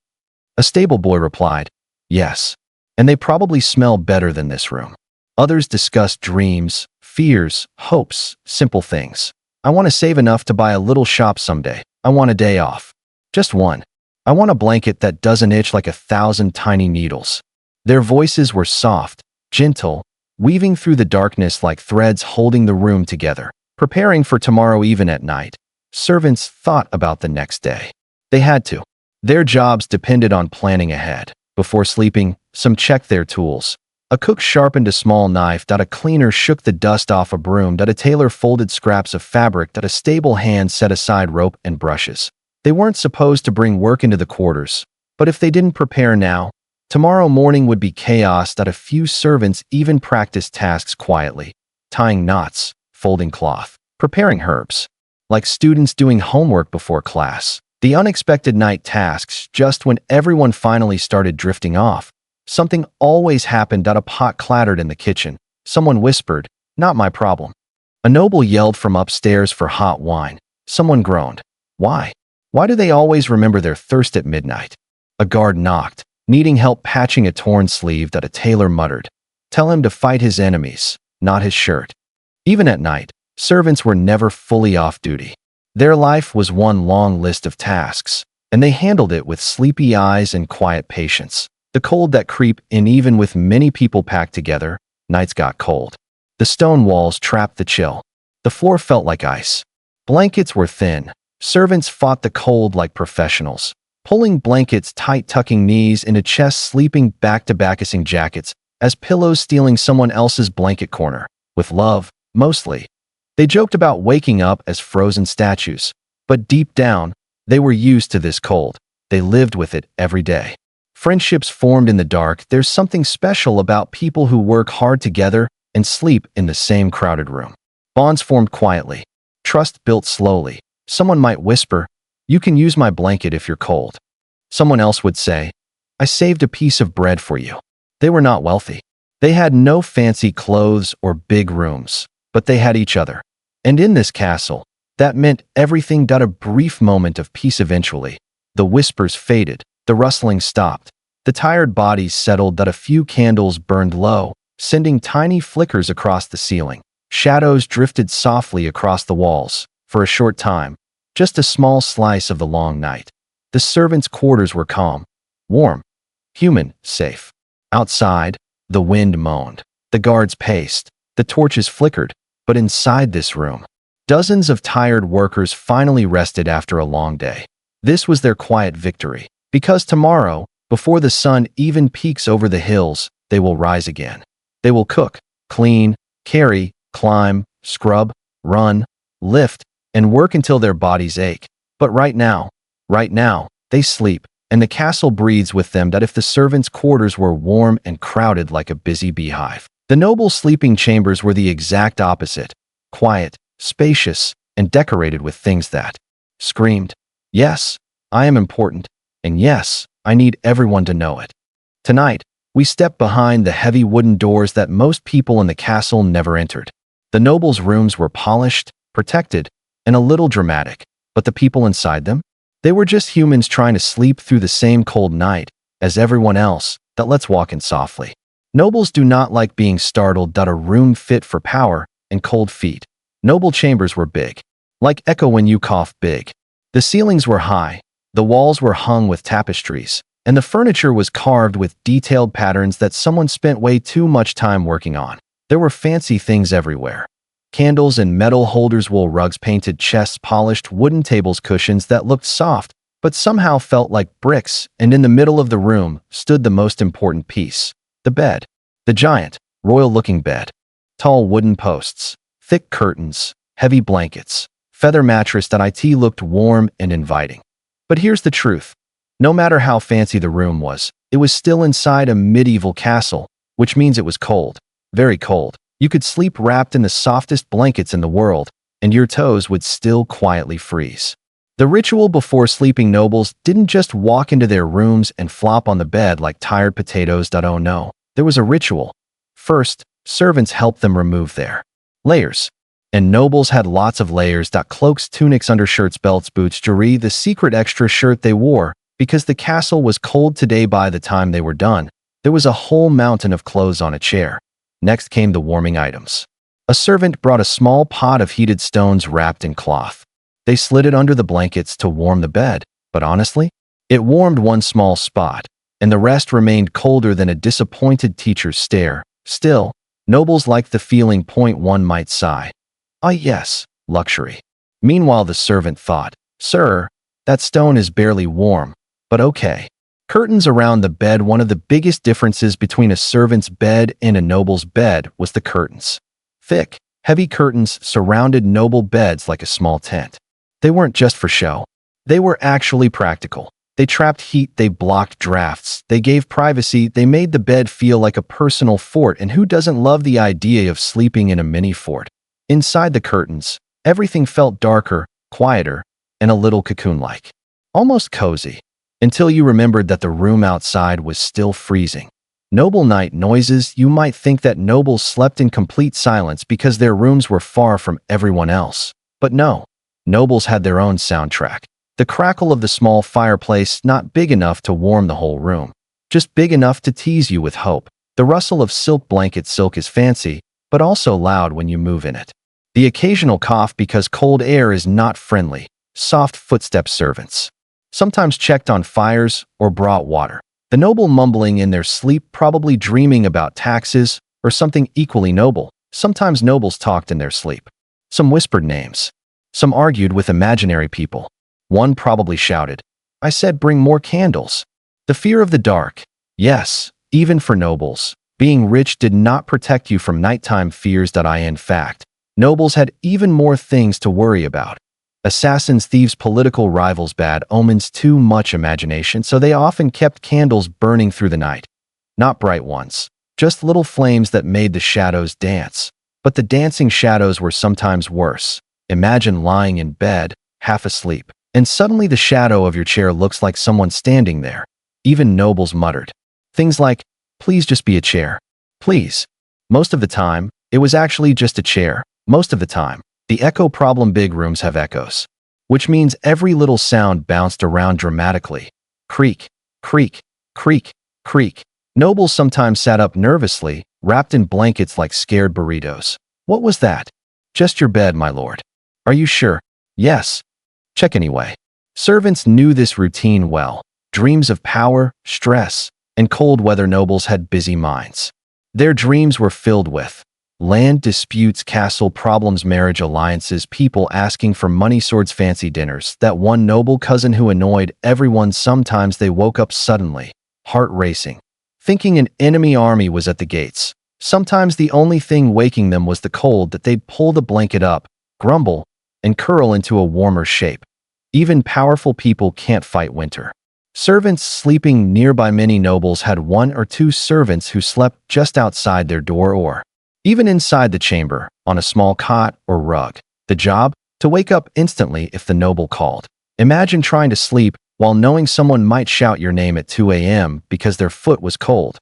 A stable boy replied, "Yes, and they probably smell better than this room." Others discussed dreams, fears, hopes, simple things. "I want to save enough to buy a little shop someday. I want a day off. Just one. I want a blanket that doesn't itch like 1,000 tiny needles." Their voices were soft, gentle, weaving through the darkness like threads holding the room together, preparing for tomorrow. Even at night, servants thought about the next day. They had to. Their jobs depended on planning ahead. Before sleeping, some checked their tools. A cook sharpened a small knife. A cleaner shook the dust off a broom. A tailor folded scraps of fabric. A stable hand set aside rope and brushes. They weren't supposed to bring work into the quarters, but if they didn't prepare now, tomorrow morning would be chaos. A few servants even practiced tasks quietly, tying knots, folding cloth, preparing herbs, like students doing homework before class. The unexpected night tasks, just when everyone finally started drifting off, something always happened. A pot clattered in the kitchen. Someone whispered, "Not my problem." A noble yelled from upstairs for hot wine. Someone groaned, "Why? Why do they always remember their thirst at midnight?" A guard knocked, needing help patching a torn sleeve. A tailor muttered, "Tell him to fight his enemies, not his shirt." Even at night, servants were never fully off duty. Their life was one long list of tasks, and they handled it with sleepy eyes and quiet patience. The cold that creep in, even with many people packed together, nights got cold. The stone walls trapped the chill. The floor felt like ice. Blankets were thin. Servants fought the cold like professionals, pulling blankets tight, tucking knees into chests, sleeping back-to-back, kissing jackets as pillows, stealing someone else's blanket corner. With love, mostly. They joked about waking up as frozen statues, but deep down, they were used to this cold. They lived with it every day. Friendships formed in the dark. There's something special about people who work hard together and sleep in the same crowded room. Bonds formed quietly. Trust built slowly. Someone might whisper, "You can use my blanket if you're cold." Someone else would say, "I saved a piece of bread for you." They were not wealthy. They had no fancy clothes or big rooms, but they had each other. And in this castle, that meant everything. A brief moment of peace eventually. The whispers faded. The rustling stopped. The tired bodies settled. A few candles burned low, sending tiny flickers across the ceiling. Shadows drifted softly across the walls. For a short time, just a small slice of the long night. The servants' quarters were calm, warm, human, safe. Outside, the wind moaned. The guards paced. The torches flickered. But inside this room, dozens of tired workers finally rested after a long day. This was their quiet victory. Because tomorrow, before the sun even peeks over the hills, they will rise again. They will cook, clean, carry, climb, scrub, run, lift, and work until their bodies ache. But right now, they sleep, and the castle breathes with them. If the servants' quarters were warm and crowded like a busy beehive, the noble sleeping chambers were the exact opposite, quiet, spacious, and decorated with things that screamed, "Yes, I am important, and yes, I need everyone to know it." Tonight, we step behind the heavy wooden doors that most people in the castle never entered. The nobles' rooms were polished, protected, and a little dramatic, but the people inside them? They were just humans trying to sleep through the same cold night as everyone else. Let's walk in softly. Nobles do not like being startled. A room fit for power and cold feet. Noble chambers were big, like echo when you cough big. The ceilings were high, the walls were hung with tapestries, and the furniture was carved with detailed patterns that someone spent way too much time working on. There were fancy things everywhere. Candles and metal holders, wool rugs, painted chests, polished wooden tables, cushions that looked soft but somehow felt like bricks, and in the middle of the room stood the most important piece, the bed. The giant, royal-looking bed. Tall wooden posts, thick curtains, heavy blankets, feather mattress that it looked warm and inviting. But here's the truth. No matter how fancy the room was, it was still inside a medieval castle, which means it was cold, very cold. You could sleep wrapped in the softest blankets in the world, and your toes would still quietly freeze. The ritual before sleeping nobles didn't just walk into their rooms and flop on the bed like tired potatoes. Oh no, there was a ritual. First, servants helped them remove their layers. And nobles had lots of layers: cloaks, tunics, undershirts, belts, boots, jewelry, the secret extra shirt they wore. Because the castle was cold today, by the time they were done, there was a whole mountain of clothes on a chair. Next came the warming items. A servant brought a small pot of heated stones wrapped in cloth. They slid it under the blankets to warm the bed, but honestly, it warmed one small spot, and the rest remained colder than a disappointed teacher's stare. Still, nobles liked the feeling. One might sigh. Ah yes, luxury. Meanwhile, the servant thought, "Sir, that stone is barely warm, but okay." Curtains around the bed. One of the biggest differences between a servant's bed and a noble's bed was the curtains. Thick, heavy curtains surrounded noble beds like a small tent. They weren't just for show. They were actually practical. They trapped heat, they blocked drafts, they gave privacy, they made the bed feel like a personal fort. And who doesn't love the idea of sleeping in a mini fort? Inside the curtains, everything felt darker, quieter, and a little cocoon-like. Almost cozy. Until you remembered that the room outside was still freezing. Noble night noises. You might think that nobles slept in complete silence because their rooms were far from everyone else. But no, nobles had their own soundtrack. The crackle of the small fireplace, not big enough to warm the whole room, just big enough to tease you with hope. The rustle of silk blankets. Silk is fancy, but also loud when you move in it. The occasional cough because cold air is not friendly. Soft footsteps. Servants sometimes checked on fires or brought water. The noble mumbling in their sleep, probably dreaming about taxes or something equally noble. Sometimes nobles talked in their sleep. Some whispered names. Some argued with imaginary people. One probably shouted, "I said bring more candles." The fear of the dark. Yes, even for nobles. Being rich did not protect you from nighttime fears. In fact, nobles had even more things to worry about. Assassins, thieves, political rivals, bad omens, too much imagination, so they often kept candles burning through the night. Not bright ones, just little flames that made the shadows dance. But the dancing shadows were sometimes worse. Imagine lying in bed, half asleep, and suddenly the shadow of your chair looks like someone standing there. Even nobles muttered things like, "Please just be a chair. Please." Most of the time, it was actually just a chair. Most of the time. The echo problem. Big rooms have echoes, which means every little sound bounced around dramatically. Creak, creak, creak, creak. Nobles sometimes sat up nervously, wrapped in blankets like scared burritos. What was that? Just your bed, my lord. Are you sure? Yes. Check anyway. Servants knew this routine well. Dreams of power, stress, and cold weather. Nobles had busy minds. Their dreams were filled with land disputes, castle problems, marriage alliances, people asking for money, swords, fancy dinners. That one noble cousin who annoyed everyone. Sometimes they woke up suddenly, heart racing, thinking an enemy army was at the gates. Sometimes the only thing waking them was the cold that they'd pull the blanket up, grumble, and curl into a warmer shape. Even powerful people can't fight winter. Servants sleeping nearby. Many nobles had one or two servants who slept just outside their door or even inside the chamber, on a small cot or rug. The job? To wake up instantly if the noble called. Imagine trying to sleep while knowing someone might shout your name at 2 a.m. because their foot was cold.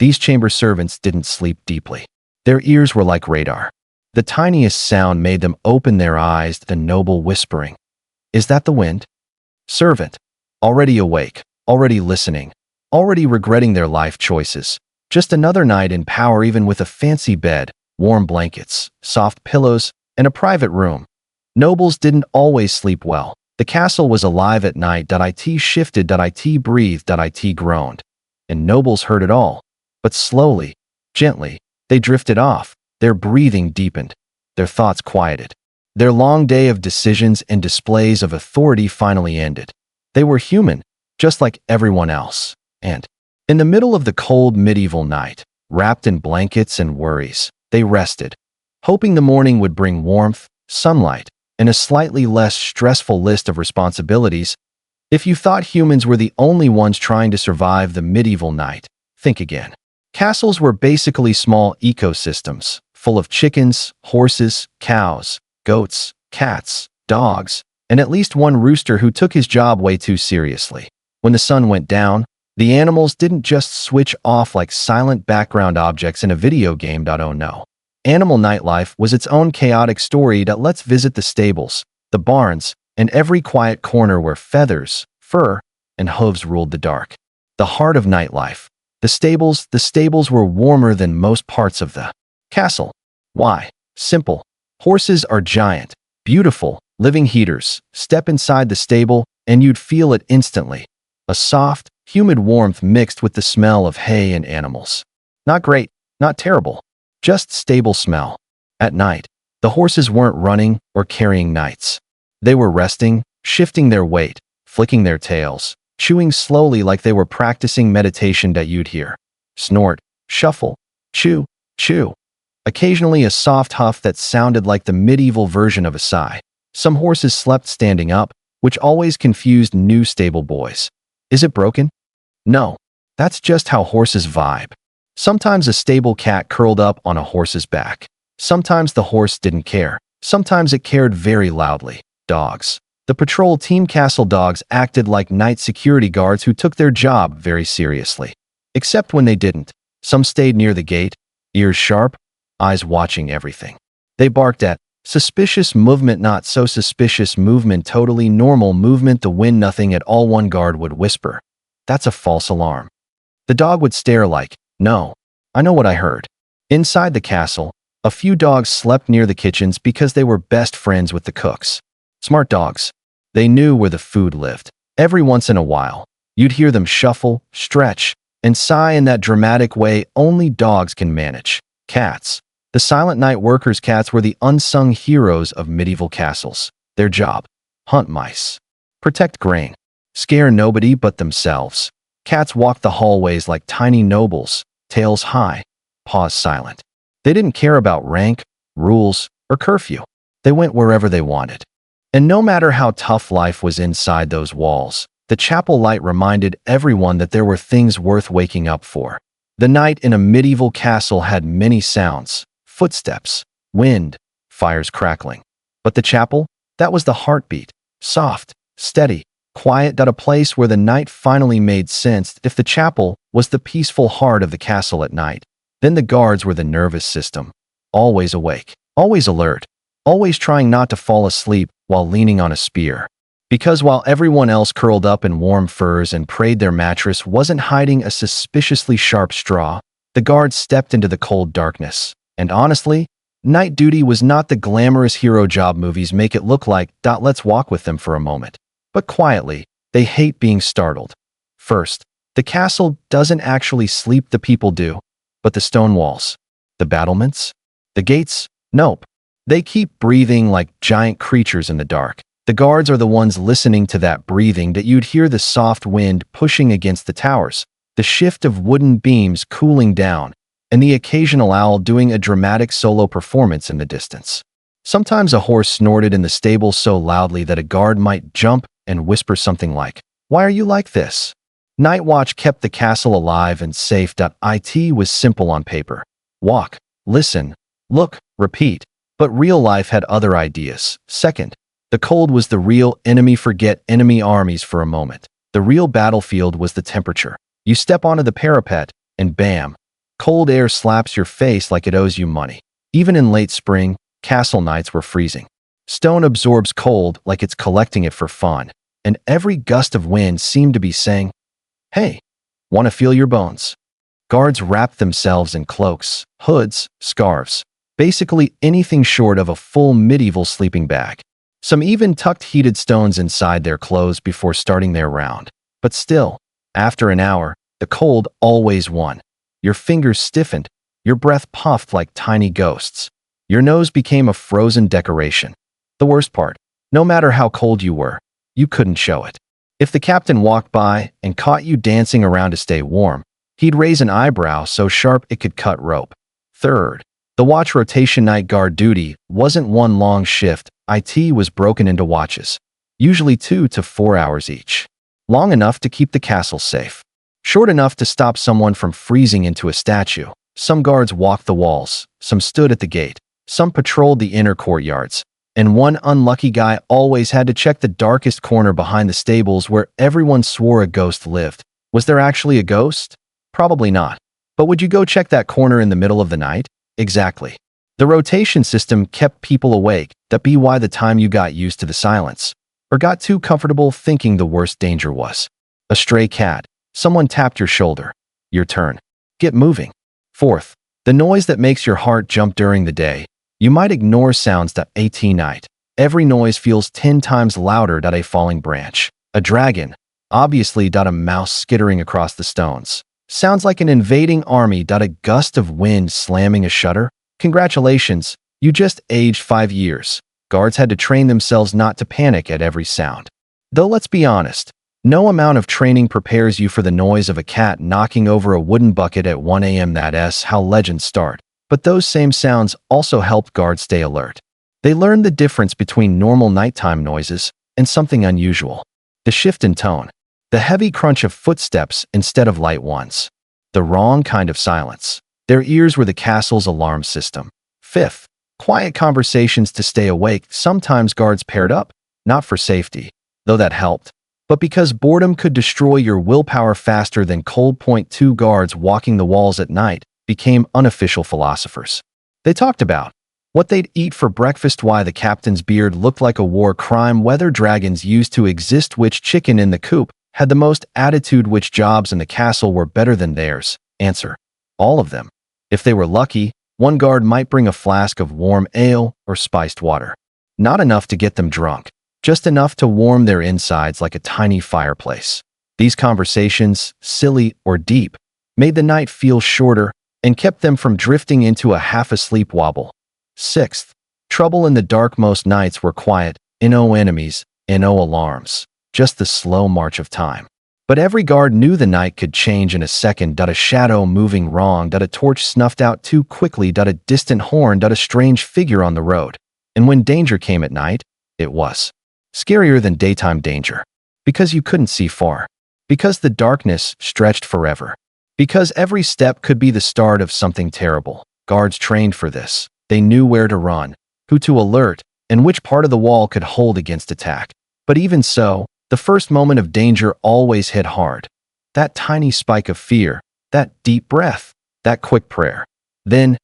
These chamber servants didn't sleep deeply. Their ears were like radar. The tiniest sound made them open their eyes. The noble whispering, "Is that the wind?" Servant, already awake, already listening, already regretting their life choices. Just another night in power. Even with a fancy bed, warm blankets, soft pillows, and a private room, nobles didn't always sleep well. The castle was alive at night. It shifted. It breathed. It groaned. And nobles heard it all. But slowly, gently, they drifted off. Their breathing deepened. Their thoughts quieted. Their long day of decisions and displays of authority finally ended. They were human, just like everyone else. And in the middle of the cold medieval night, wrapped in blankets and worries, they rested, hoping the morning would bring warmth, sunlight, and a slightly less stressful list of responsibilities. If you thought humans were the only ones trying to survive the medieval night, think again. Castles were basically small ecosystems, full of chickens, horses, cows, goats, cats, dogs, and at least one rooster who took his job way too seriously. When the sun went down, the animals didn't just switch off like silent background objects in a video game. Oh no. Animal nightlife was its own chaotic story. Let's visit the stables, the barns, and every quiet corner where feathers, fur, and hooves ruled the dark. The heart of nightlife. The stables were warmer than most parts of the castle. Why? Simple. Horses are giant, beautiful, living heaters. Step inside the stable, and you'd feel it instantly. A soft, humid warmth mixed with the smell of hay and animals. Not great, not terrible, just stable smell. At night, the horses weren't running or carrying knights. They were resting, shifting their weight, flicking their tails, chewing slowly like they were practicing meditation. You'd hear snort, shuffle, chew, chew. Occasionally a soft huff that sounded like the medieval version of a sigh. Some horses slept standing up, which always confused new stable boys. Is it broken? No, that's just how horses vibe. Sometimes a stable cat curled up on a horse's back. Sometimes the horse didn't care. Sometimes it cared very loudly. Dogs. The patrol team castle dogs acted like night security guards who took their job very seriously. Except when they didn't. Some stayed near the gate, ears sharp, eyes watching everything. They barked at suspicious movement, not so suspicious movement, totally normal movement. The wind, nothing at all. One guard would whisper, "That's a false alarm." The dog would stare like, "No, I know what I heard." Inside the castle, a few dogs slept near the kitchens because they were best friends with the cooks. Smart dogs. They knew where the food lived. Every once in a while, you'd hear them shuffle, stretch, and sigh in that dramatic way only dogs can manage. Cats. The silent night workers' cats were the unsung heroes of medieval castles. Their job: hunt mice, protect grain, scare nobody but themselves. Cats walked the hallways like tiny nobles, tails high, paws silent. They didn't care about rank, rules, or curfew. They went wherever they wanted. And no matter how tough life was inside those walls, the chapel light reminded everyone that there were things worth waking up for. The night in a medieval castle had many sounds: footsteps, wind, fires crackling. But the chapel? That was the heartbeat. Soft, steady, quiet. A place where the night finally made sense. If the chapel was the peaceful heart of the castle at night, then the guards were the nervous system. Always awake, always alert, always trying not to fall asleep while leaning on a spear. Because while everyone else curled up in warm furs and prayed their mattress wasn't hiding a suspiciously sharp straw, the guards stepped into the cold darkness. And honestly, night duty was not the glamorous hero job movies make it look like. Let's walk with them for a moment. But quietly, they hate being startled. First, the castle doesn't actually sleep, the people do. But the stone walls, the battlements, the gates, nope. They keep breathing like giant creatures in the dark. The guards are the ones listening to that breathing. That you'd hear the soft wind pushing against the towers, the shift of wooden beams cooling down, and the occasional owl doing a dramatic solo performance in the distance. Sometimes a horse snorted in the stable so loudly that a guard might jump and whisper something like, "Why are you like this?" Night watch kept the castle alive and safe. It was simple on paper. Walk, listen, look, repeat. But real life had other ideas. Second, the cold was the real enemy. Forget enemy armies for a moment. The real battlefield was the temperature. You step onto the parapet, and bam, cold air slaps your face like it owes you money. Even in late spring, castle nights were freezing. Stone absorbs cold like it's collecting it for fun, and every gust of wind seemed to be saying, "Hey, want to feel your bones?" Guards wrapped themselves in cloaks, hoods, scarves, basically anything short of a full medieval sleeping bag. Some even tucked heated stones inside their clothes before starting their round. But still, after an hour, the cold always won. Your fingers stiffened, your breath puffed like tiny ghosts. Your nose became a frozen decoration. The worst part, no matter how cold you were, you couldn't show it. If the captain walked by and caught you dancing around to stay warm, he'd raise an eyebrow so sharp it could cut rope. Third, the watch rotation night guard duty wasn't one long shift. IT was broken into watches, usually 2 to 4 hours each. Long enough to keep the castle safe. Short enough to stop someone from freezing into a statue. Some guards walked the walls, some stood at the gate, some patrolled the inner courtyards, and one unlucky guy always had to check the darkest corner behind the stables where everyone swore a ghost lived. Was there actually a ghost? Probably not. But would you go check that corner in the middle of the night? Exactly. The rotation system kept people awake. That'd be why the time you got used to the silence, or got too comfortable thinking the worst danger was. A stray cat. Someone tapped your shoulder. Your turn. Get moving. Fourth, the noise that makes your heart jump during the day. You might ignore sounds at night. Every noise feels 10 times louder than a falling branch. A dragon. Obviously a mouse skittering across the stones. Sounds like an invading army. A gust of wind slamming a shutter. Congratulations, you just aged 5 years. Guards had to train themselves not to panic at every sound. Though let's be honest, no amount of training prepares you for the noise of a cat knocking over a wooden bucket at 1 a.m. That's how legends start. But those same sounds also helped guards stay alert. They learned the difference between normal nighttime noises and something unusual. The shift in tone. The heavy crunch of footsteps instead of light ones. The wrong kind of silence. Their ears were the castle's alarm system. Fifth, quiet conversations to stay awake. Sometimes guards paired up, not for safety, though that helped, but because boredom could destroy your willpower faster than cold. Point 2, guards walking the walls at night became unofficial philosophers. They talked about what they'd eat for breakfast, why the captain's beard looked like a war crime, whether dragons used to exist, which chicken in the coop had the most attitude, which jobs in the castle were better than theirs. Answer: all of them. If they were lucky, one guard might bring a flask of warm ale or spiced water. Not enough to get them drunk, just enough to warm their insides like a tiny fireplace. These conversations, silly or deep, made the night feel shorter and kept them from drifting into a half-asleep wobble. Sixth, trouble in the dark. Most nights were quiet, no enemies, no alarms, just the slow march of time. But every guard knew the night could change in a second. A shadow moving wrong, a torch snuffed out too quickly, a distant horn, a strange figure on the road. And when danger came at night, it was scarier than daytime danger. Because you couldn't see far. Because the darkness stretched forever. Because every step could be the start of something terrible. Guards trained for this. They knew where to run, who to alert, and which part of the wall could hold against attack. But even so, the first moment of danger always hit hard. That tiny spike of fear, that deep breath, that quick prayer. Then,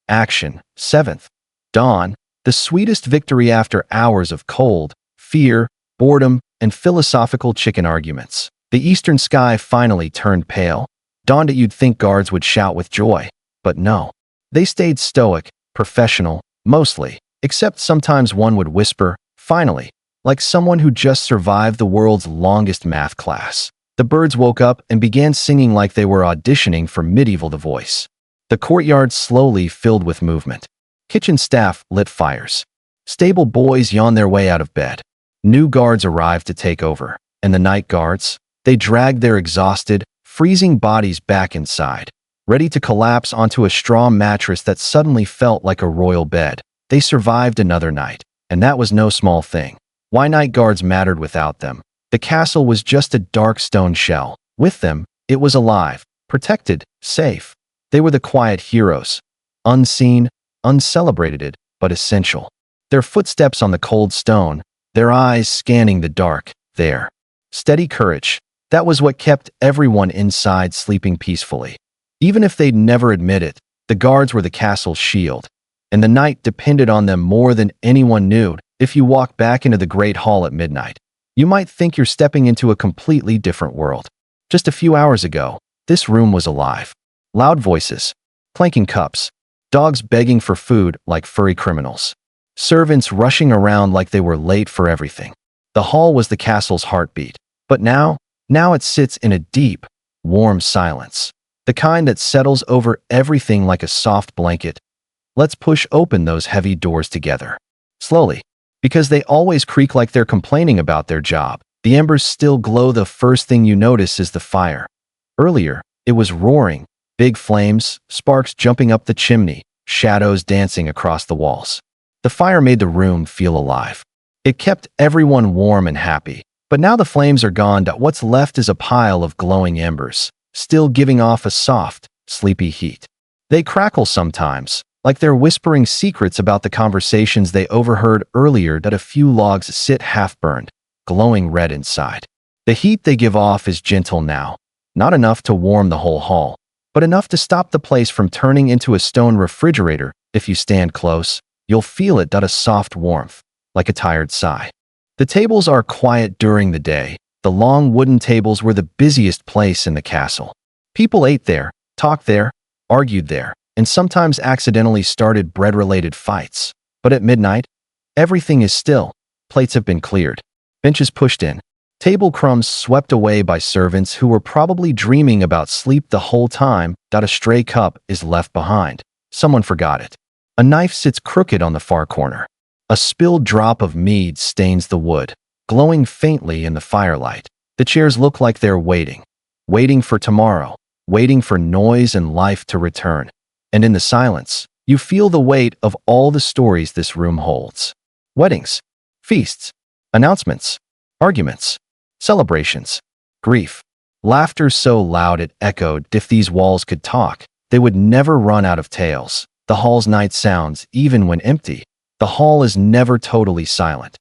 action. Seventh, dawn, the sweetest victory after hours of cold, fear, boredom, and philosophical chicken arguments. The eastern sky finally turned pale. Dawned. You'd think guards would shout with joy, but no. They stayed stoic, professional, mostly, except sometimes one would whisper, finally, like someone who just survived the world's longest math class. The birds woke up and began singing like they were auditioning for medieval The Voice. The courtyard slowly filled with movement. Kitchen staff lit fires. Stable boys yawned their way out of bed. New guards arrived to take over, and the night guards, they dragged their exhausted, freezing bodies back inside, ready to collapse onto a straw mattress that suddenly felt like a royal bed. They survived another night, and that was no small thing. Why night guards mattered without them. The castle was just a dark stone shell. With them, it was alive, protected, safe. They were the quiet heroes. Unseen, uncelebrated, but essential. Their footsteps on the cold stone, their eyes scanning the dark, there. Steady courage. That was what kept everyone inside sleeping peacefully. Even if they'd never admit it, the guards were the castle's shield. And the night depended on them more than anyone knew. If you walk back into the Great Hall at midnight, you might think you're stepping into a completely different world. Just a few hours ago, this room was alive. Loud voices, clanking cups, dogs begging for food like furry criminals, servants rushing around like they were late for everything. The hall was the castle's heartbeat. But now it sits in a deep, warm silence. The kind that settles over everything like a soft blanket. Let's push open those heavy doors together. Slowly. Because they always creak like they're complaining about their job. The embers still glow. The first thing you notice is the fire. Earlier, it was roaring, big flames, sparks jumping up the chimney, shadows dancing across the walls. The fire made the room feel alive. It kept everyone warm and happy. But now the flames are gone. What's left is a pile of glowing embers, still giving off a soft, sleepy heat. They crackle sometimes, like they're whispering secrets about the conversations they overheard earlier. A few logs sit half-burned, glowing red inside. The heat they give off is gentle now, not enough to warm the whole hall, but enough to stop the place from turning into a stone refrigerator. If you stand close, you'll feel it. A soft warmth, like a tired sigh. The tables are quiet during the day. The long wooden tables were the busiest place in the castle. People ate there, talked there, argued there, and sometimes accidentally started bread-related fights. But at midnight, everything is still. Plates have been cleared, benches pushed in, table crumbs swept away by servants who were probably dreaming about sleep the whole time. A stray cup is left behind. Someone forgot it. A knife sits crooked on the far corner. A spilled drop of mead stains the wood, glowing faintly in the firelight. The chairs look like they're waiting for tomorrow, waiting for noise and life to return. And in the silence, you feel the weight of all the stories this room holds. Weddings, feasts, announcements, arguments, celebrations, grief, laughter so loud it echoed. If these walls could talk, they would never run out of tales. The hall's night sounds, even when empty. The hall is never totally silent.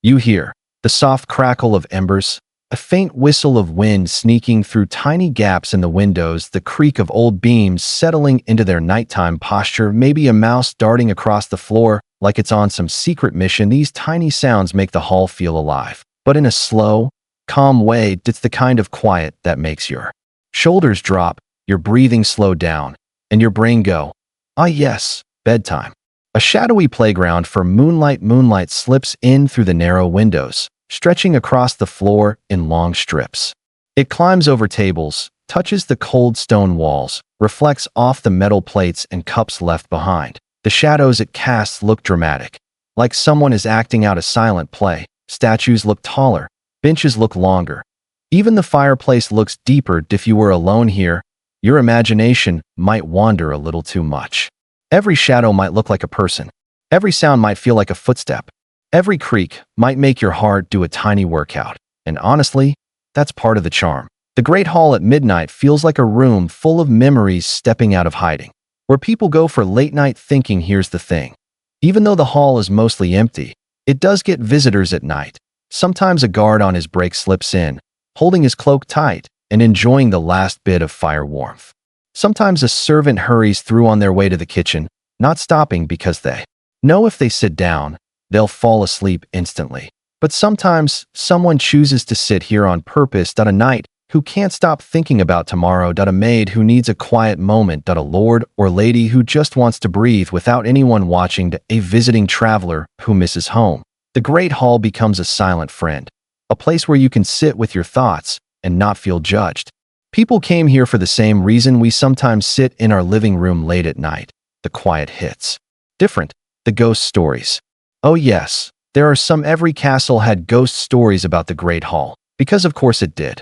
You hear the soft crackle of embers, a faint whistle of wind sneaking through tiny gaps in the windows, the creak of old beams settling into their nighttime posture, maybe a mouse darting across the floor like it's on some secret mission. These tiny sounds make the hall feel alive, but in a slow, calm way. It's the kind of quiet that makes your shoulders drop, your breathing slow down, and your brain go, "Ah yes, bedtime." A shadowy playground for moonlight. Moonlight slips in through the narrow windows, stretching across the floor in long strips. It climbs over tables, touches the cold stone walls, reflects off the metal plates and cups left behind. The shadows it casts look dramatic, like someone is acting out a silent play. Statues look taller, benches look longer. Even the fireplace looks deeper. If you were alone here, your imagination might wander a little too much. Every shadow might look like a person. Every sound might feel like a footstep. Every creak might make your heart do a tiny workout. And honestly, that's part of the charm. The Great Hall at midnight feels like a room full of memories stepping out of hiding, where people go for late-night thinking. Here's the thing. Even though the hall is mostly empty, it does get visitors at night. Sometimes a guard on his break slips in, holding his cloak tight and enjoying the last bit of fire warmth. Sometimes a servant hurries through on their way to the kitchen, not stopping because they know if they sit down, they'll fall asleep instantly. But sometimes someone chooses to sit here on purpose. A knight who can't stop thinking about tomorrow. A maid who needs a quiet moment. A lord or lady who just wants to breathe without anyone watching. A visiting traveler who misses home. The Great Hall becomes a silent friend, a place where you can sit with your thoughts and not feel judged. People came here for the same reason we sometimes sit in our living room late at night. The quiet hits. Different. The ghost stories. Oh yes, there are some. Every castle had ghost stories about the Great Hall, because of course it did.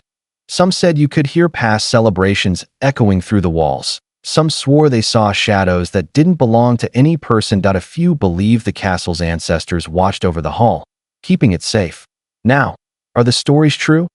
Some said you could hear past celebrations echoing through the walls. Some swore they saw shadows that didn't belong to any person. A few believed the castle's ancestors watched over the hall, keeping it safe. Now, are the stories true?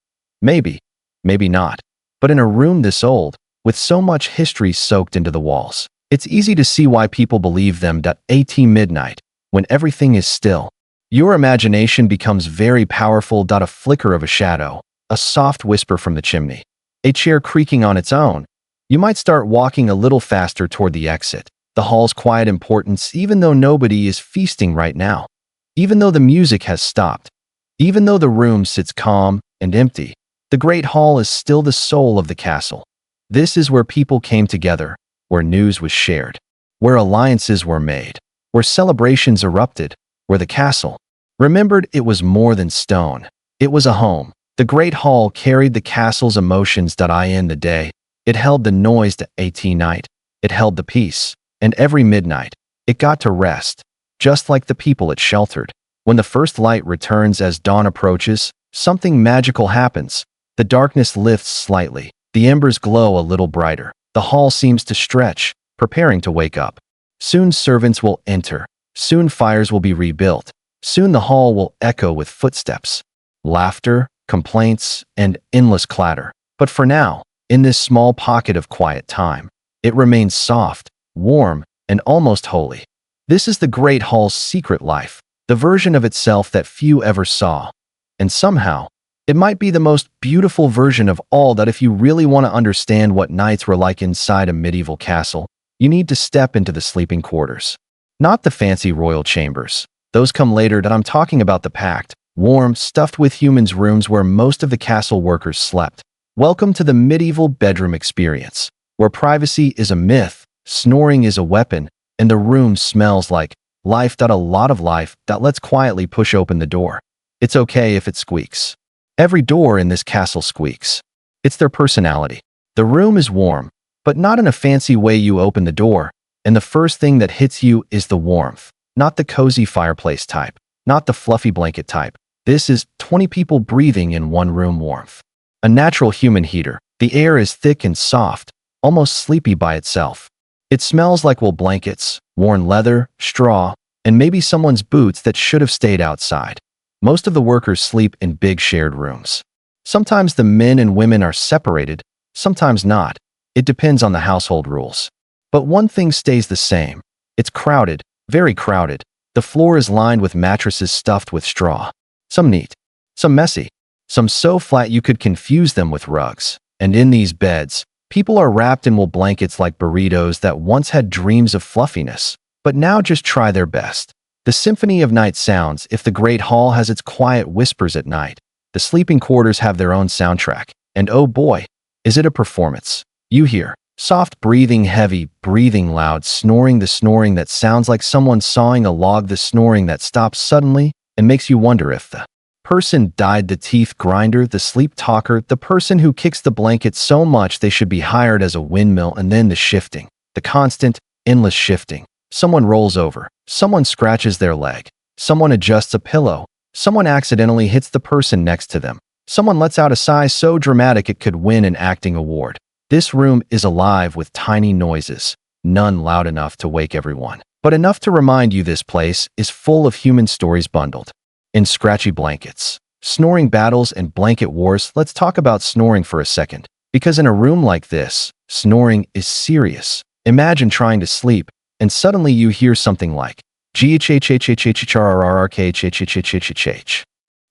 Maybe, maybe not. But in a room this old, with so much history soaked into the walls, it's easy to see why people believe them. At midnight, when everything is still, your imagination becomes very powerful. A flicker of a shadow, a soft whisper from the chimney, a chair creaking on its own. You might start walking a little faster toward the exit. The hall's quiet importance, even though nobody is feasting right now, even though the music has stopped, even though the room sits calm and empty, the Great Hall is still the soul of the castle. This is where people came together, where news was shared, where alliances were made, where celebrations erupted, where the castle remembered it was more than stone. It was a home. The Great Hall carried the castle's emotions. In the day, it held the noise. At night, it held the peace. And every midnight, it got to rest, just like the people it sheltered. When the first light returns as dawn approaches, something magical happens. The darkness lifts slightly. The embers glow a little brighter. The hall seems to stretch, preparing to wake up. Soon servants will enter. Soon fires will be rebuilt. Soon the hall will echo with footsteps, laughter, complaints, and endless clatter. But for now, in this small pocket of quiet time, it remains soft, warm, and almost holy. This is the Great Hall's secret life, the version of itself that few ever saw. And somehow, it might be the most beautiful version of all. That if you really want to understand what nights were like inside a medieval castle, you need to step into the sleeping quarters. Not the fancy royal chambers. Those come later. That I'm talking about the packed, warm, stuffed with humans rooms where most of the castle workers slept. Welcome to the medieval bedroom experience, where privacy is a myth, snoring is a weapon, and the room smells like life. A lot of life. Let's quietly push open the door. It's okay if it squeaks. Every door in this castle squeaks. It's their personality. The room is warm, but not in a fancy way. You open the door, and the first thing that hits you is the warmth. Not the cozy fireplace type, not the fluffy blanket type. This is 20 people breathing in one room warmth. A natural human heater. The air is thick and soft, almost sleepy by itself. It smells like wool blankets, worn leather, straw, and maybe someone's boots that should have stayed outside. Most of the workers sleep in big shared rooms. Sometimes the men and women are separated, sometimes not. It depends on the household rules. But one thing stays the same. It's crowded, very crowded. The floor is lined with mattresses stuffed with straw. Some neat, some messy, some so flat you could confuse them with rugs. And in these beds, people are wrapped in wool blankets like burritos that once had dreams of fluffiness, but now just try their best. The symphony of night sounds. If the Great Hall has its quiet whispers at night, the sleeping quarters have their own soundtrack. And oh boy, is it a performance. You hear soft breathing, heavy breathing, loud snoring, the snoring that sounds like someone sawing a log, the snoring that stops suddenly and makes you wonder if the person died, the teeth grinder, the sleep talker, the person who kicks the blanket so much they should be hired as a windmill, and then the shifting, the constant, endless shifting. Someone rolls over, someone scratches their leg, someone adjusts a pillow, someone accidentally hits the person next to them, someone lets out a sigh so dramatic it could win an acting award. This room is alive with tiny noises, none loud enough to wake everyone, but enough to remind you this place is full of human stories bundled in scratchy blankets, snoring battles, and blanket wars. Let's talk about snoring for a second, because in a room like this, snoring is serious. Imagine trying to sleep, and suddenly you hear something like GHHHHHRRRKHHHHHH.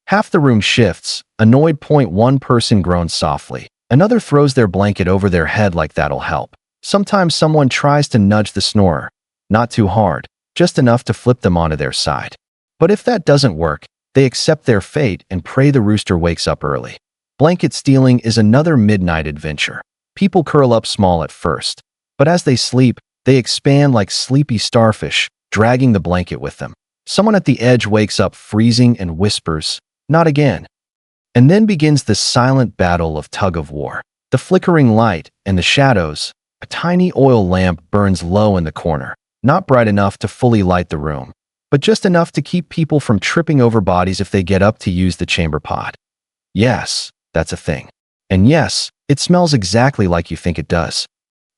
Half the room shifts, annoyed. One person groans softly. Another throws their blanket over their head like that'll help. Sometimes someone tries to nudge the snorer. Not too hard, just enough to flip them onto their side. But if that doesn't work, they accept their fate and pray the rooster wakes up early. Blanket stealing is another midnight adventure. People curl up small at first, but as they sleep, they expand like sleepy starfish, dragging the blanket with them. Someone at the edge wakes up freezing and whispers, "Not again." And then begins the silent battle of tug-of-war. The flickering light and the shadows. A tiny oil lamp burns low in the corner, not bright enough to fully light the room, but just enough to keep people from tripping over bodies if they get up to use the chamber pot. Yes, that's a thing. And yes, it smells exactly like you think it does.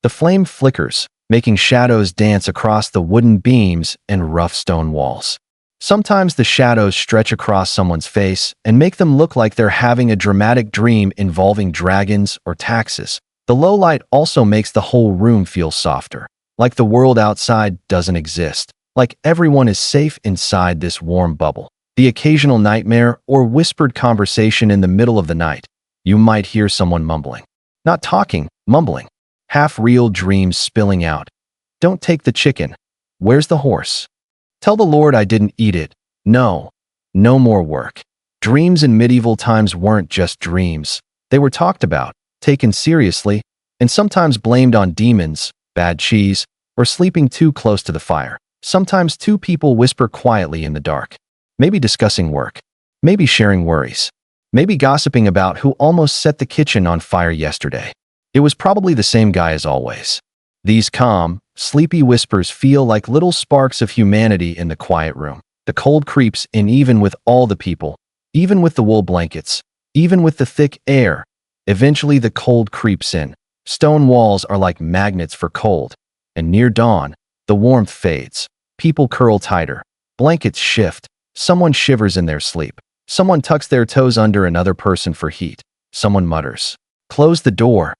The flame flickers, making shadows dance across the wooden beams and rough stone walls. Sometimes the shadows stretch across someone's face and make them look like they're having a dramatic dream involving dragons or taxes. The low light also makes the whole room feel softer, like the world outside doesn't exist, like everyone is safe inside this warm bubble. The occasional nightmare or whispered conversation in the middle of the night. You might hear someone mumbling. Not talking, mumbling. Half-real dreams spilling out. Don't take the chicken. Where's the horse? Tell the Lord I didn't eat it. No. No more work. Dreams in medieval times weren't just dreams. They were talked about, taken seriously, and sometimes blamed on demons, bad cheese, or sleeping too close to the fire. Sometimes two people whisper quietly in the dark. Maybe discussing work. Maybe sharing worries. Maybe gossiping about who almost set the kitchen on fire yesterday. It was probably the same guy as always. These calm, sleepy whispers feel like little sparks of humanity in the quiet room. The cold creeps in even with all the people. Even with the wool blankets, even with the thick air, eventually the cold creeps in. Stone walls are like magnets for cold, and near dawn, the warmth fades. People curl tighter. Blankets shift. Someone shivers in their sleep. Someone tucks their toes under another person for heat. Someone mutters, "Close the door."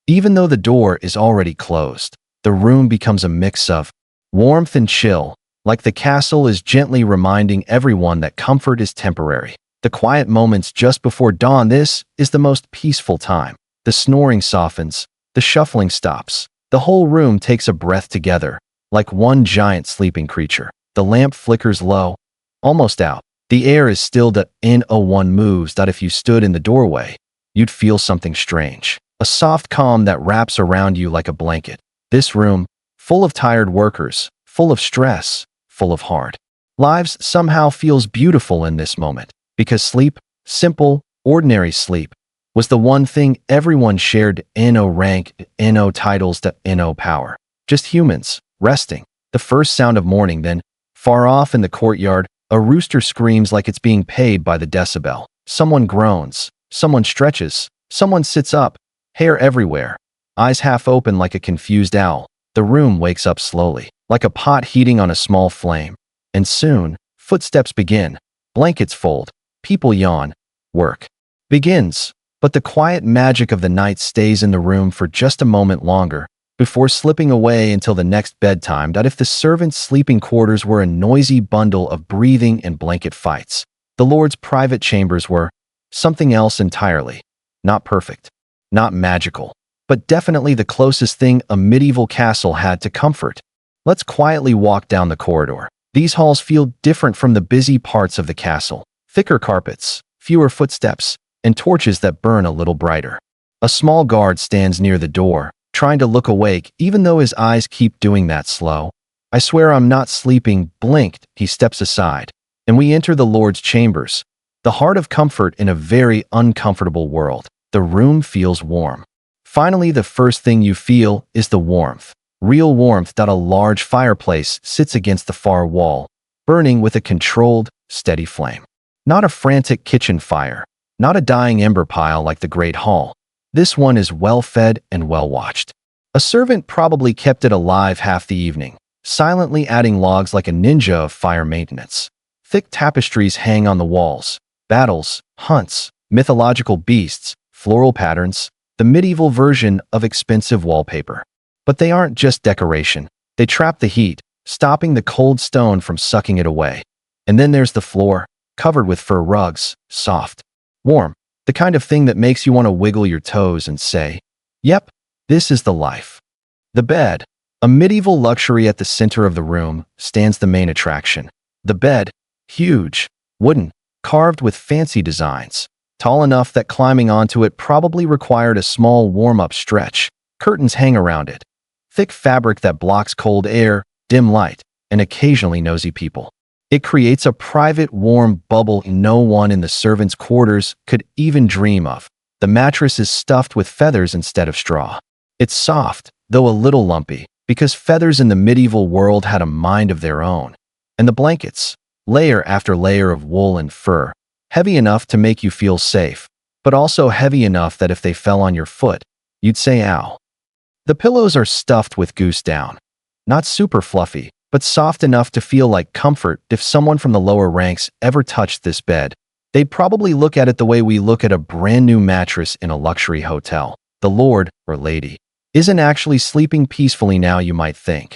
Even though the door is already closed, the room becomes a mix of warmth and chill, like the castle is gently reminding everyone that comfort is temporary. The quiet moments just before dawn, this is the most peaceful time. The snoring softens, the shuffling stops. The whole room takes a breath together, like one giant sleeping creature. The lamp flickers low, almost out. The air is stilled. No one moves. That if you stood in the doorway, you'd feel something strange. A soft calm that wraps around you like a blanket. This room, full of tired workers, full of stress, full of hard lives, somehow feels beautiful in this moment. Because sleep, simple, ordinary sleep, was the one thing everyone shared. No rank, no titles, no power. Just humans, resting. The first sound of morning, then, far off in the courtyard, a rooster screams like it's being paid by the decibel. Someone groans. Someone stretches. Someone sits up. Hair everywhere. Eyes half open like a confused owl. The room wakes up slowly, like a pot heating on a small flame. And soon, footsteps begin. Blankets fold. People yawn. Work begins. But the quiet magic of the night stays in the room for just a moment longer, before slipping away until the next bedtime. That if the servants' sleeping quarters were a noisy bundle of breathing and blanket fights, the Lord's private chambers were something else entirely. Not perfect, not magical, but definitely the closest thing a medieval castle had to comfort. Let's quietly walk down the corridor. These halls feel different from the busy parts of the castle. Thicker carpets, fewer footsteps, and torches that burn a little brighter. A small guard stands near the door, trying to look awake, even though his eyes keep doing that slow. "I swear I'm not sleeping," blinked. He steps aside, and we enter the Lord's chambers, the heart of comfort in a very uncomfortable world. The room feels warm. Finally, the first thing you feel is the warmth. Real warmth. That a large fireplace sits against the far wall, burning with a controlled, steady flame. Not a frantic kitchen fire, not a dying ember pile like the Great Hall. This one is well-fed and well-watched. A servant probably kept it alive half the evening, silently adding logs like a ninja of fire maintenance. Thick tapestries hang on the walls. Battles, hunts, mythological beasts, floral patterns, the medieval version of expensive wallpaper. But they aren't just decoration. They trap the heat, stopping the cold stone from sucking it away. And then there's the floor, covered with fur rugs, soft, warm, the kind of thing that makes you want to wiggle your toes and say, "Yep, this is the life." The bed, a medieval luxury at the center of the room, stands the main attraction. The bed, huge, wooden, carved with fancy designs, tall enough that climbing onto it probably required a small warm-up stretch. Curtains hang around it, thick fabric that blocks cold air, dim light, and occasionally nosy people. It creates a private, warm bubble no one in the servants' quarters could even dream of. The mattress is stuffed with feathers instead of straw. It's soft, though a little lumpy, because feathers in the medieval world had a mind of their own. And the blankets, layer after layer of wool and fur, heavy enough to make you feel safe, but also heavy enough that if they fell on your foot, you'd say ow. The pillows are stuffed with goose down. Not super fluffy, but soft enough to feel like comfort. If someone from the lower ranks ever touched this bed, they'd probably look at it the way we look at a brand new mattress in a luxury hotel. The lord, or lady, isn't actually sleeping peacefully now, you might think.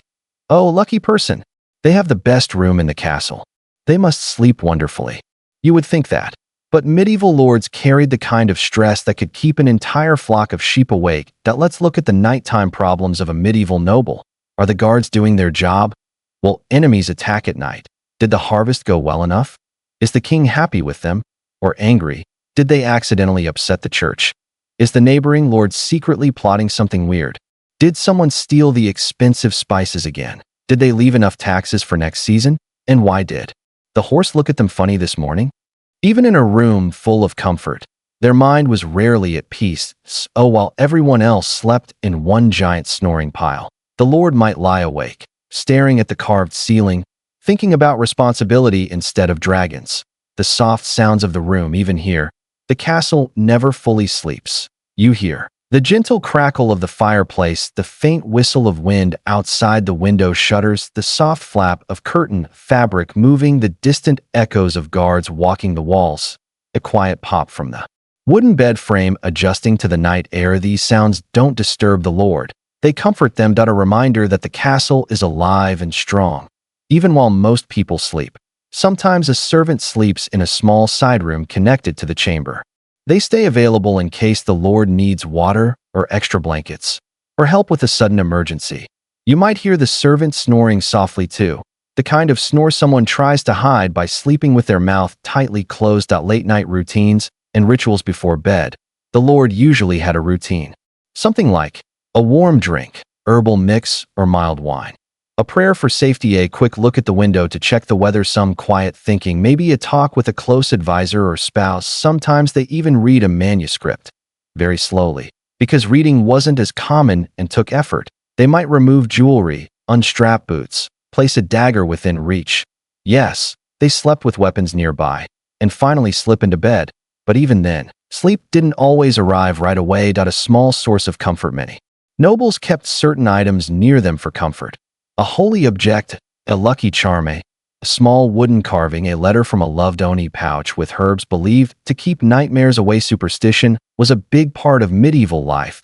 Oh, lucky person. They have the best room in the castle. They must sleep wonderfully. You would think that. But medieval lords carried the kind of stress that could keep an entire flock of sheep awake. Let's look at the nighttime problems of a medieval noble. Are the guards doing their job? Will enemies attack at night? Did the harvest go well enough? Is the king happy with them? Or angry? Did they accidentally upset the church? Is the neighboring lord secretly plotting something weird? Did someone steal the expensive spices again? Did they leave enough taxes for next season? And why did the horse look at them funny this morning? Even in a room full of comfort, their mind was rarely at peace. So while everyone else slept in one giant snoring pile, the lord might lie awake, staring at the carved ceiling, thinking about responsibility instead of dragons. the soft sounds of the room. Even here, the castle never fully sleeps. You hear the gentle crackle of the fireplace, the faint whistle of wind outside the window shutters, the soft flap of curtain fabric moving, the distant echoes of guards walking the walls, a quiet pop from the wooden bed frame adjusting to the night air. These sounds don't disturb the Lord. They comfort them. A reminder that the castle is alive and strong, even while most people sleep. Sometimes a servant sleeps in a small side room connected to the chamber. They stay available in case the Lord needs water or extra blankets, or help with a sudden emergency. You might hear the servant snoring softly too, the kind of snore someone tries to hide by sleeping with their mouth tightly closed. Late night routines and rituals before bed. The Lord usually had a routine. Something like a warm drink, herbal mix, or mild wine. A prayer for safety, a quick look at the window to check the weather, some quiet thinking, maybe a talk with a close advisor or spouse. Sometimes they even read a manuscript, very slowly. Because reading wasn't as common and took effort, they might remove jewelry, unstrap boots, place a dagger within reach. Yes, they slept with weapons nearby, and finally slip into bed. But even then, sleep didn't always arrive right away. A small source of comfort. Many nobles kept certain items near them for comfort. A holy object, a lucky charm, a small wooden carving, a letter from a loved one, a pouch with herbs believed to keep nightmares away. Superstition was a big part of medieval life.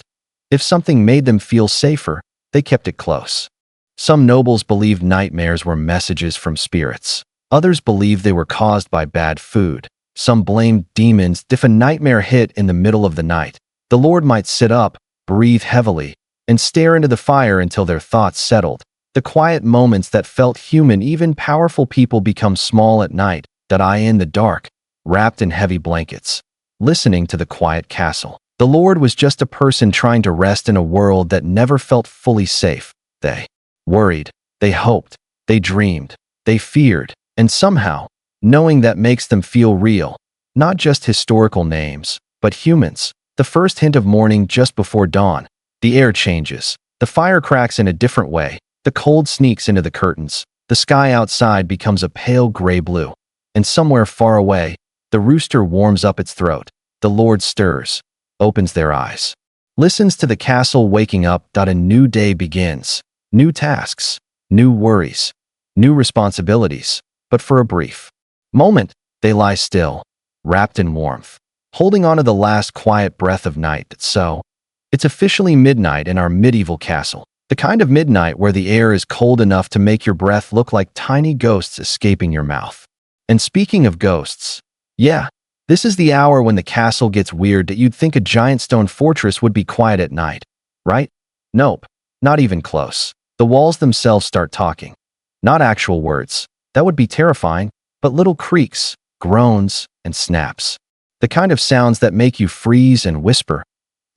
If something made them feel safer, they kept it close. Some nobles believed nightmares were messages from spirits. Others believed they were caused by bad food. Some blamed demons. If a nightmare hit in the middle of the night, the Lord might sit up, breathe heavily, and stare into the fire until their thoughts settled. The quiet moments that felt human. Even powerful people become small at night. In the dark, wrapped in heavy blankets, listening to the quiet castle. The Lord was just a person trying to rest in a world that never felt fully safe. They worried, they hoped, they dreamed, they feared, and somehow, knowing that makes them feel real. Not just historical names, but humans. The first hint of morning just before dawn. The air changes. The fire cracks in a different way. The cold sneaks into the curtains. The sky outside becomes a pale gray blue. And somewhere far away, the rooster warms up its throat. The Lord stirs, opens their eyes, listens to the castle waking up. A new day begins. New tasks, new worries, new responsibilities. But for a brief moment, they lie still, wrapped in warmth, holding on to the last quiet breath of night. So, it's officially midnight in our medieval castle. The kind of midnight where the air is cold enough to make your breath look like tiny ghosts escaping your mouth. And speaking of ghosts, yeah, this is the hour when the castle gets weird. You'd think a giant stone fortress would be quiet at night, right? Nope, not even close. The walls themselves start talking. Not actual words. That would be terrifying, but little creaks, groans, and snaps. The kind of sounds that make you freeze and whisper,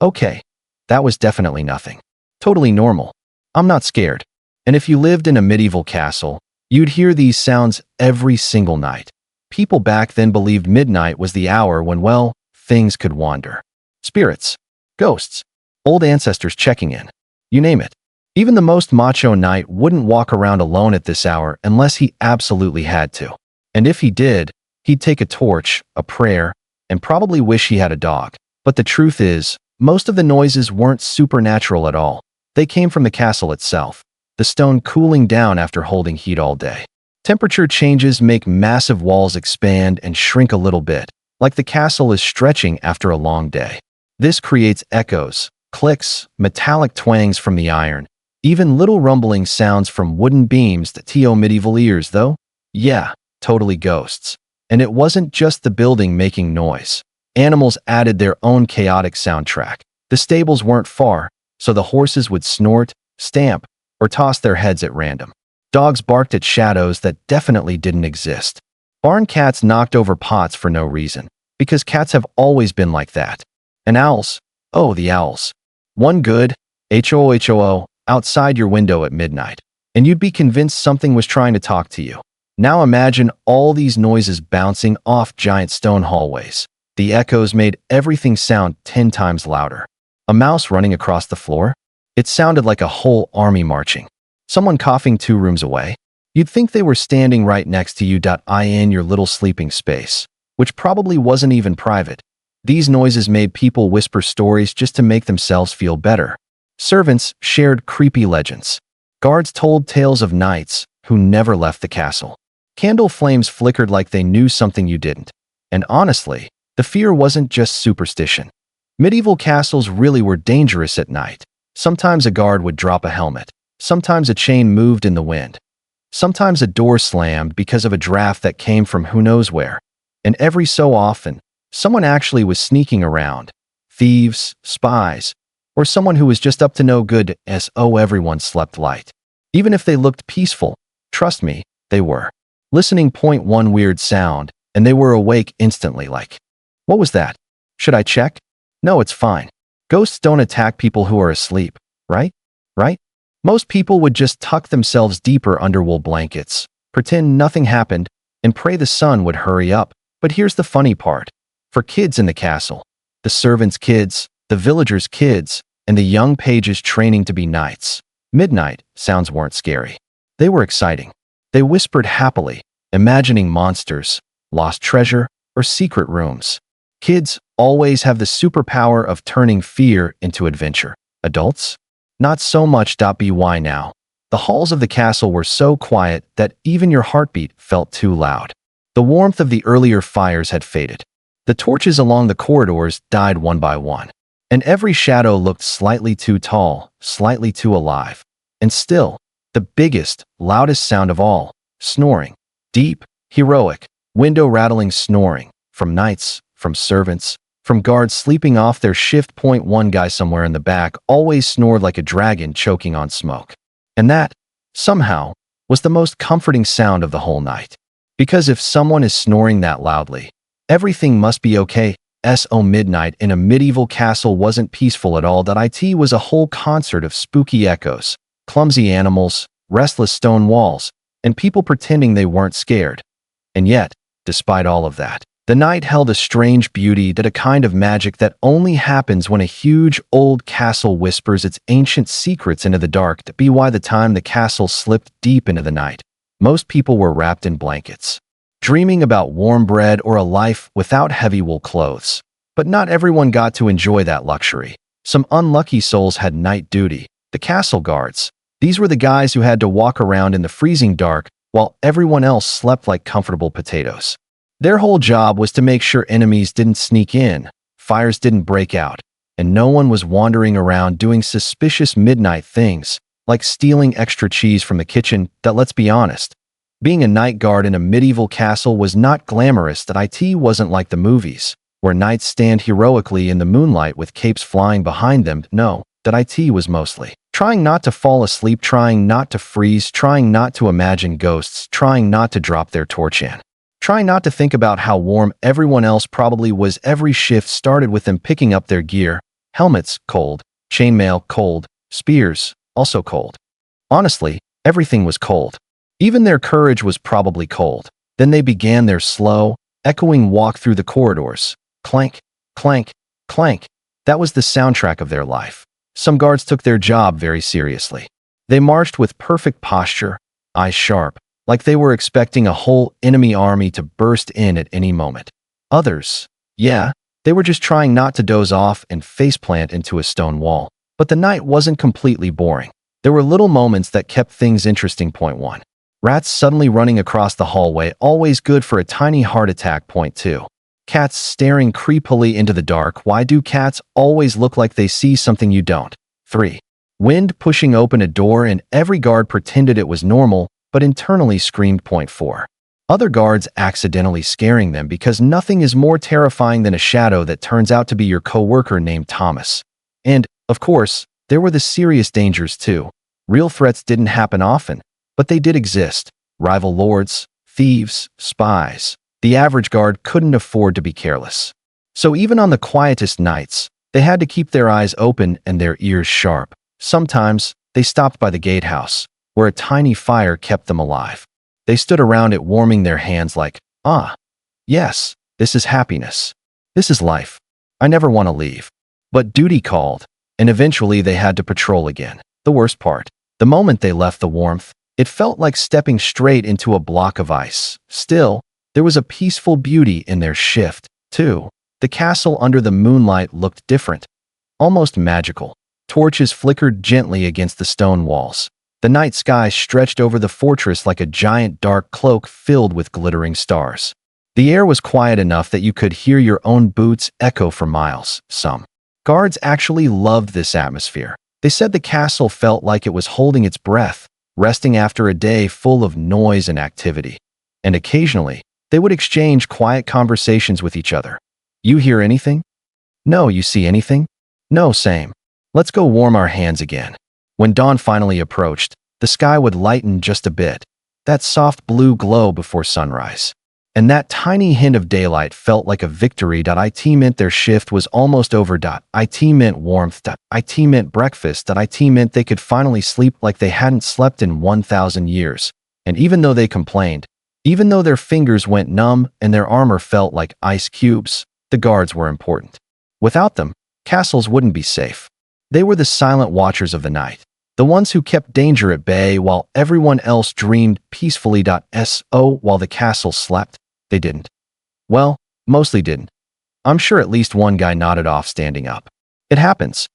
"Okay, that was definitely nothing. Totally normal. I'm not scared." And if you lived in a medieval castle, you'd hear these sounds every single night. People back then believed midnight was the hour when, well, things could wander. Spirits, ghosts, old ancestors checking in. You name it. Even the most macho knight wouldn't walk around alone at this hour unless he absolutely had to. And if he did, he'd take a torch, a prayer, and probably wish he had a dog. But the truth is, most of the noises weren't supernatural at all. They came from the castle itself, the stone cooling down after holding heat all day. Temperature changes make massive walls expand and shrink a little bit, like the castle is stretching after a long day. This creates echoes, clicks, metallic twangs from the iron, even little rumbling sounds from wooden beams that to medieval ears, though. Yeah, totally ghosts. And it wasn't just the building making noise. Animals added their own chaotic soundtrack. The stables weren't far, so the horses would snort, stamp, or toss their heads at random. Dogs barked at shadows that definitely didn't exist. Barn cats knocked over pots for no reason, because cats have always been like that. And owls, oh, the owls. One good, HOHOO, outside your window at midnight, and you'd be convinced something was trying to talk to you. Now imagine all these noises bouncing off giant stone hallways. The echoes made everything sound 10 times louder. A mouse running across the floor? It sounded like a whole army marching. Someone coughing 2 rooms away? You'd think they were standing right next to you in your little sleeping space, which probably wasn't even private. These noises made people whisper stories just to make themselves feel better. Servants shared creepy legends. Guards told tales of knights who never left the castle. Candle flames flickered like they knew something you didn't. And honestly, the fear wasn't just superstition. Medieval castles really were dangerous at night. Sometimes a guard would drop a helmet. Sometimes a chain moved in the wind. Sometimes a door slammed because of a draft that came from who knows where. And every so often, someone actually was sneaking around. Thieves, spies, or someone who was just up to no good as everyone slept light. Even if they looked peaceful, trust me, they were. Listening point one weird sound, and they were awake instantly like, what was that? Should I check? No, it's fine. Ghosts don't attack people who are asleep, right? Right? Most people would just tuck themselves deeper under wool blankets, pretend nothing happened, and pray the sun would hurry up. But here's the funny part. For kids in the castle, the servants' kids, the villagers' kids, and the young pages training to be knights, midnight sounds weren't scary. They were exciting. They whispered happily, imagining monsters, lost treasure, or secret rooms. Kids always have the superpower of turning fear into adventure. Adults? Not so much. By now, the halls of the castle were so quiet that even your heartbeat felt too loud. The warmth of the earlier fires had faded. The torches along the corridors died one by one, and every shadow looked slightly too tall, slightly too alive. And still, the biggest, loudest sound of all, snoring. Deep, heroic, window-rattling snoring, from knights, from servants, from guards sleeping off their shift. One guy somewhere in the back always snored like a dragon choking on smoke. And that, somehow, was the most comforting sound of the whole night. Because if someone is snoring that loudly, everything must be okay. Midnight in a medieval castle wasn't peaceful at all. It was a whole concert of spooky echoes, clumsy animals, restless stone walls, and people pretending they weren't scared. And yet, despite all of that, the night held a strange beauty, a kind of magic that only happens when a huge old castle whispers its ancient secrets into the dark. By the time the castle slipped deep into the night, most people were wrapped in blankets, dreaming about warm bread or a life without heavy wool clothes. But not everyone got to enjoy that luxury. Some unlucky souls had night duty. The castle guards. These were the guys who had to walk around in the freezing dark while everyone else slept like comfortable potatoes. Their whole job was to make sure enemies didn't sneak in, fires didn't break out, and no one was wandering around doing suspicious midnight things, like stealing extra cheese from the kitchen. Let's be honest, being a night guard in a medieval castle was not glamorous. It wasn't like the movies, where knights stand heroically in the moonlight with capes flying behind them. No, it was mostly trying not to fall asleep, trying not to freeze, trying not to imagine ghosts, trying not to drop their torch in. Trying not to think about how warm everyone else probably was. Every shift started with them picking up their gear. Helmets, cold. Chainmail, cold. Spears, also cold. Honestly, everything was cold. Even their courage was probably cold. Then they began their slow, echoing walk through the corridors. Clank, clank, clank. That was the soundtrack of their life. Some guards took their job very seriously. They marched with perfect posture, eyes sharp, like they were expecting a whole enemy army to burst in at any moment. Others, they were just trying not to doze off and faceplant into a stone wall. But the night wasn't completely boring. There were little moments that kept things interesting. Point 1. Rats suddenly running across the hallway, always good for a tiny heart attack. Point 2. Cats staring creepily into the dark. Why do cats always look like they see something you don't? 3. Wind pushing open a door and every guard pretended it was normal, but internally screamed. Point 4. Other guards accidentally scaring them because nothing is more terrifying than a shadow that turns out to be your coworker named Thomas. And, of course, there were the serious dangers too. Real threats didn't happen often, but they did exist. Rival lords, thieves, spies. The average guard couldn't afford to be careless. So even on the quietest nights, they had to keep their eyes open and their ears sharp. Sometimes, they stopped by the gatehouse, where a tiny fire kept them alive. They stood around it warming their hands like, yes, this is happiness. This is life. I never want to leave. But duty called, and eventually they had to patrol again. The worst part, the moment they left the warmth, It felt like stepping straight into a block of ice. Still, there was a peaceful beauty in their shift, too. The castle under the moonlight looked different, almost magical. Torches flickered gently against the stone walls. The night sky stretched over the fortress like a giant dark cloak filled with glittering stars. The air was quiet enough that you could hear your own boots echo for miles. Some guards actually loved this atmosphere. They said the castle felt like it was holding its breath, resting after a day full of noise and activity. And occasionally, they would exchange quiet conversations with each other. "You hear anything?" "No, you see anything?" "No, same. Let's go warm our hands again." When dawn finally approached, the sky would lighten just a bit, that soft blue glow before sunrise. And that tiny hint of daylight felt like a victory. It meant their shift was almost over. It meant warmth. It meant breakfast. It meant they could finally sleep like they hadn't slept in 1,000 years. And even though they complained, even though their fingers went numb and their armor felt like ice cubes, the guards were important. Without them, castles wouldn't be safe. They were the silent watchers of the night, the ones who kept danger at bay while everyone else dreamed peacefully. While the castle slept, they didn't. Well, mostly didn't. I'm sure at least one guy nodded off standing up. "It happens.